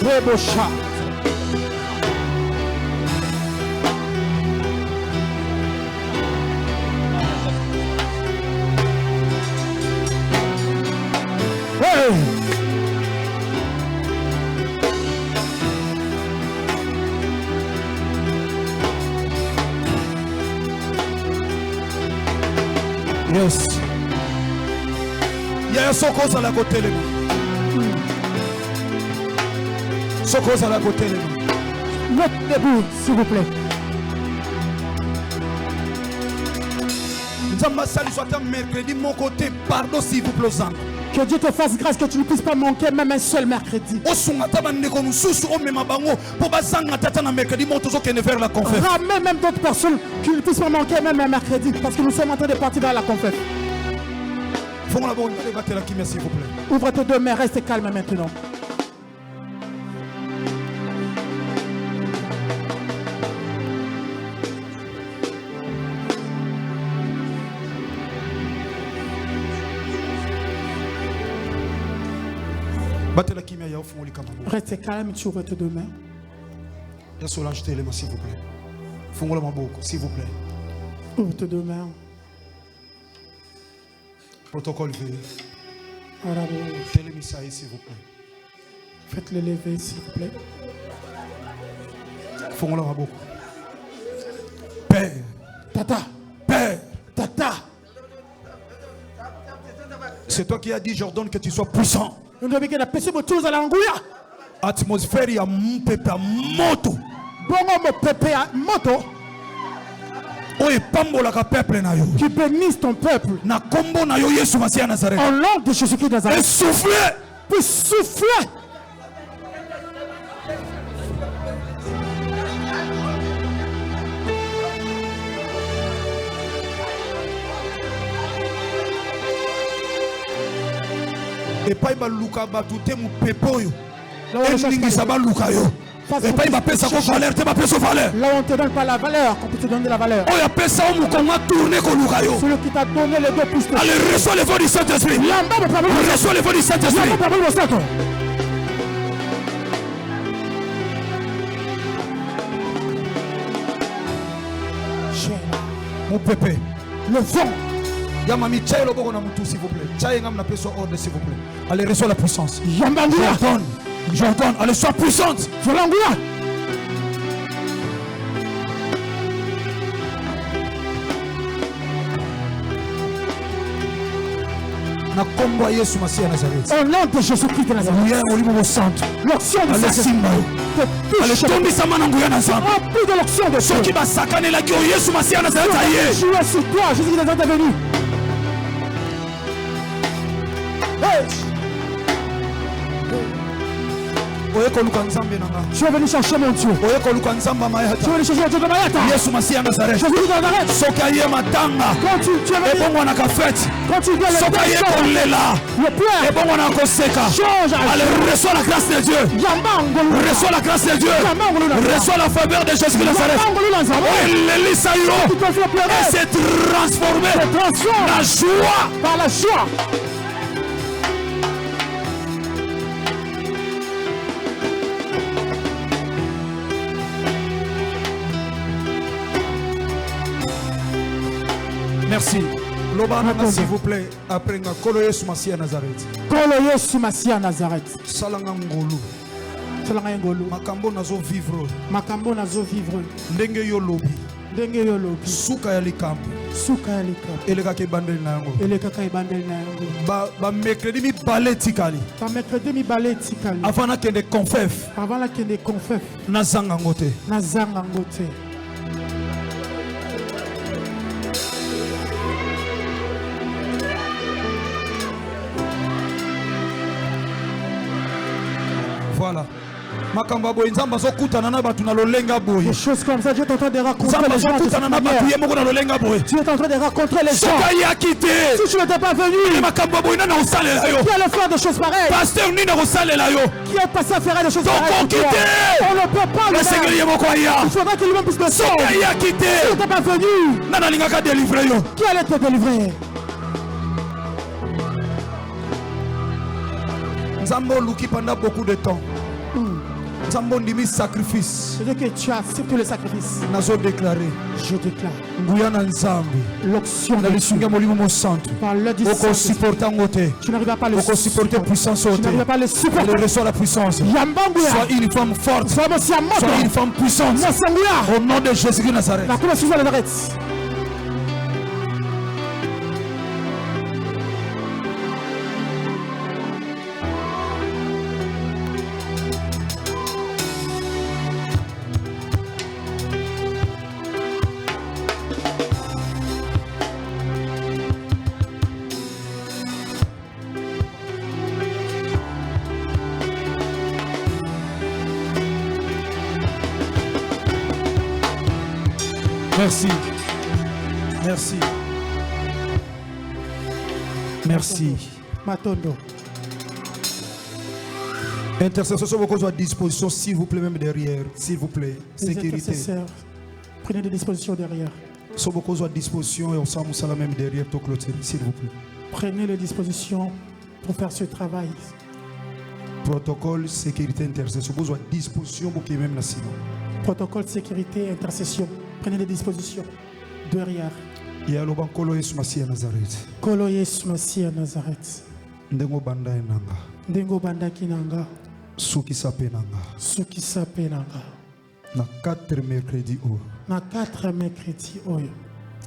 Rebosha. Yes. Il y a un sokos à la côté. Sokos à la côté. Mettez debout, s'il vous plaît. Mercredi, mon côté, pardon s'il vous plaît. Que Dieu te fasse grâce que tu ne puisses pas manquer même un seul mercredi. Ramène même d'autres personnes qui ne puissent pas manquer même un mercredi parce que nous sommes en train de partir vers la conférence. Ouvre tes deux mains, reste calme maintenant. Reste calme, tu ouvres tes deux mains. S'il vous plaît. S'il vous plaît. Ouvre tes deux mains. Protocole V. Télémisaï, s'il vous plaît. Faites-le lever, s'il vous plaît. Père. Tata. Père. Tata. C'est toi qui as dit, j'ordonne que tu sois puissant. Atmosphère ya mpepe moto. Bongo mo pepe moto. Oye pambolaka peuple na yo. Tu bénisses ton peuple. Na kombo na yo Yesu Masiya Nazareth. En nom de Jésus-Christ de Nazareth. Et souffler. Puis souffler. Et pas baluka batute mu pepoyo. Et ça luka yo. Et pas pesa ko valeur, te pas pesa valeur. Là on te donne pas la valeur, on peut te donner la valeur. Oh ya pesa mu konga tourner ko luka yo. Celui qui t'a donné les deux pouces. Allez, reçois le feu du Saint-Esprit. Reçois le feu du Saint-Esprit. Mon pépé. Le vent. Yamami tchaye le boko na mutu s'il vous plaît. Tchaye ngam na peso ordre s'il vous plaît. Allez, reçois la puissance. J'ordonne. J'ordonne. Allez, sois puissante. Volangula. Na kombo Yesu Masiya Nazareth. Au nom de Jésus-Christ de Nazareth. L'onction de Saint-Esprit. Allez, tombe sa main nguya na nzambe. Remplis de l'onction de Dieu. Qui va sakane la ki Yesu Masiya Nazareth aye. Jouer sur toi, Jésus de Nazareth est venu. Tu es venu chercher mon Dieu. Tu es venu chercher mon Dieu de Mayata. Yesu Masiya Nazareth. Jésus de Nazareth. Sokaye matanga. Quand tu es venu. Quand tu viens le pleurs. Change. Allez, reçois la grâce de Dieu. Reçois la grâce de Dieu. Reçois la faveur de Jésus de Nazareth. Et s'est transformé la joie. Par la joie. Merci. L'obana, s'il vous plaît, après Kolo Yesu Masiya Nazareth. Kolo Yesu Masiya Nazareth. Salanga ngolu. Salanga ngolu. Makambo nazo vivre. Makambo nazo vivre. Ndenge yo lobi. Ndenge yo lobi. Suka ya likambo. Suka ya likambo. Eleka ke bandeli na yango. Eleka ka bandeli na yango. Ba mercredi mi balé tikali. Ba mercredi mi balé tikali. Avant na kende confef. Avant la kende confef. Na zanga ngote. Na zanga ngote. Voilà. Des choses comme ça, Dieu est en train de rencontrer les gens. Dieu est en train de rencontrer les gens. Si tu n'étais pas venu, qui allait faire des choses pareilles? Qui est passé à faire des choses pareilles? On ne peut pas le faire. Il faudra qu'il lui-même puisse le faire. Si tu n'étais pas venu, qui allait te délivrer? Nzambo luki pendant beaucoup de temps. Nzambo ndimi sacrifice. C'est que tu as accepté le sacrifice. Nazo déclaré. Je déclare. Nguyana Nzambi. L'onction de Dieu. Molimo centre. Par le Dieu. Tu n'arrives pas à le supporter. Puissance. Tu n'arrives pas à le supporter. Elle reçoit la puissance. Sois une femme forte. Sois une femme puissante. Au nom de Jésus de Nazareth. La commence à Nazareth. Merci. Merci. Merci. Matondo. Intercession, beaucoup à disposition, s'il vous plaît, même derrière. S'il vous plaît. Sécurité. Prenez des dispositions derrière. Beaucoup à disposition et on s'en moussa même derrière pour clôturer, s'il vous plaît. Prenez les dispositions pour faire ce travail. Protocole, sécurité, intercession. Beaucoup à disposition pour qu'il y ait même la sinon. Protocole, sécurité, intercession. Prenez des dispositions derrière. Il y a le banc Kolo Yesu Masi à Nazareth. Kolo Yesu Masi à Nazareth. Ndengo banda enanga. Ndengo banda kinanga. Suki sape nanga. Suki sape nanga. Na 4 mercredi oyo. Na 4 mercredi oyo.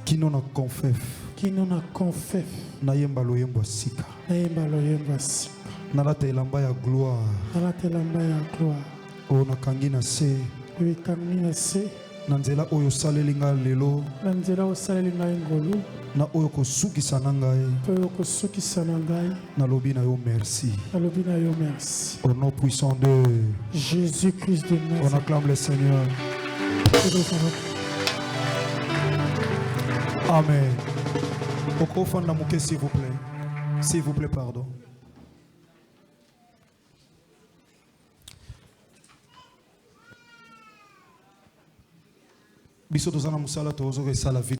Kino na confef. Kino na confef. Na yemba lo yembo sika. Na yemba lo yembo sika. Na lata elamba ya gloire. Na lata elamba ya gloire. O na kangi na se. Oui, kangi na se. Nanzela oyo salelinga lelo. Nanzela oyo salelinga ngolu. Na oyo kosukisa na ngai. Oyo kosukisa na ngai. Nalobi na yo merci. Nalobi na yo merci. Au nom puissant de Jésus-Christ de Nazareth. On acclame le Seigneur. Amen. Okofanda muke s'il vous plaît. S'il vous plaît, pardon. Biso tozana musala tozo ke sala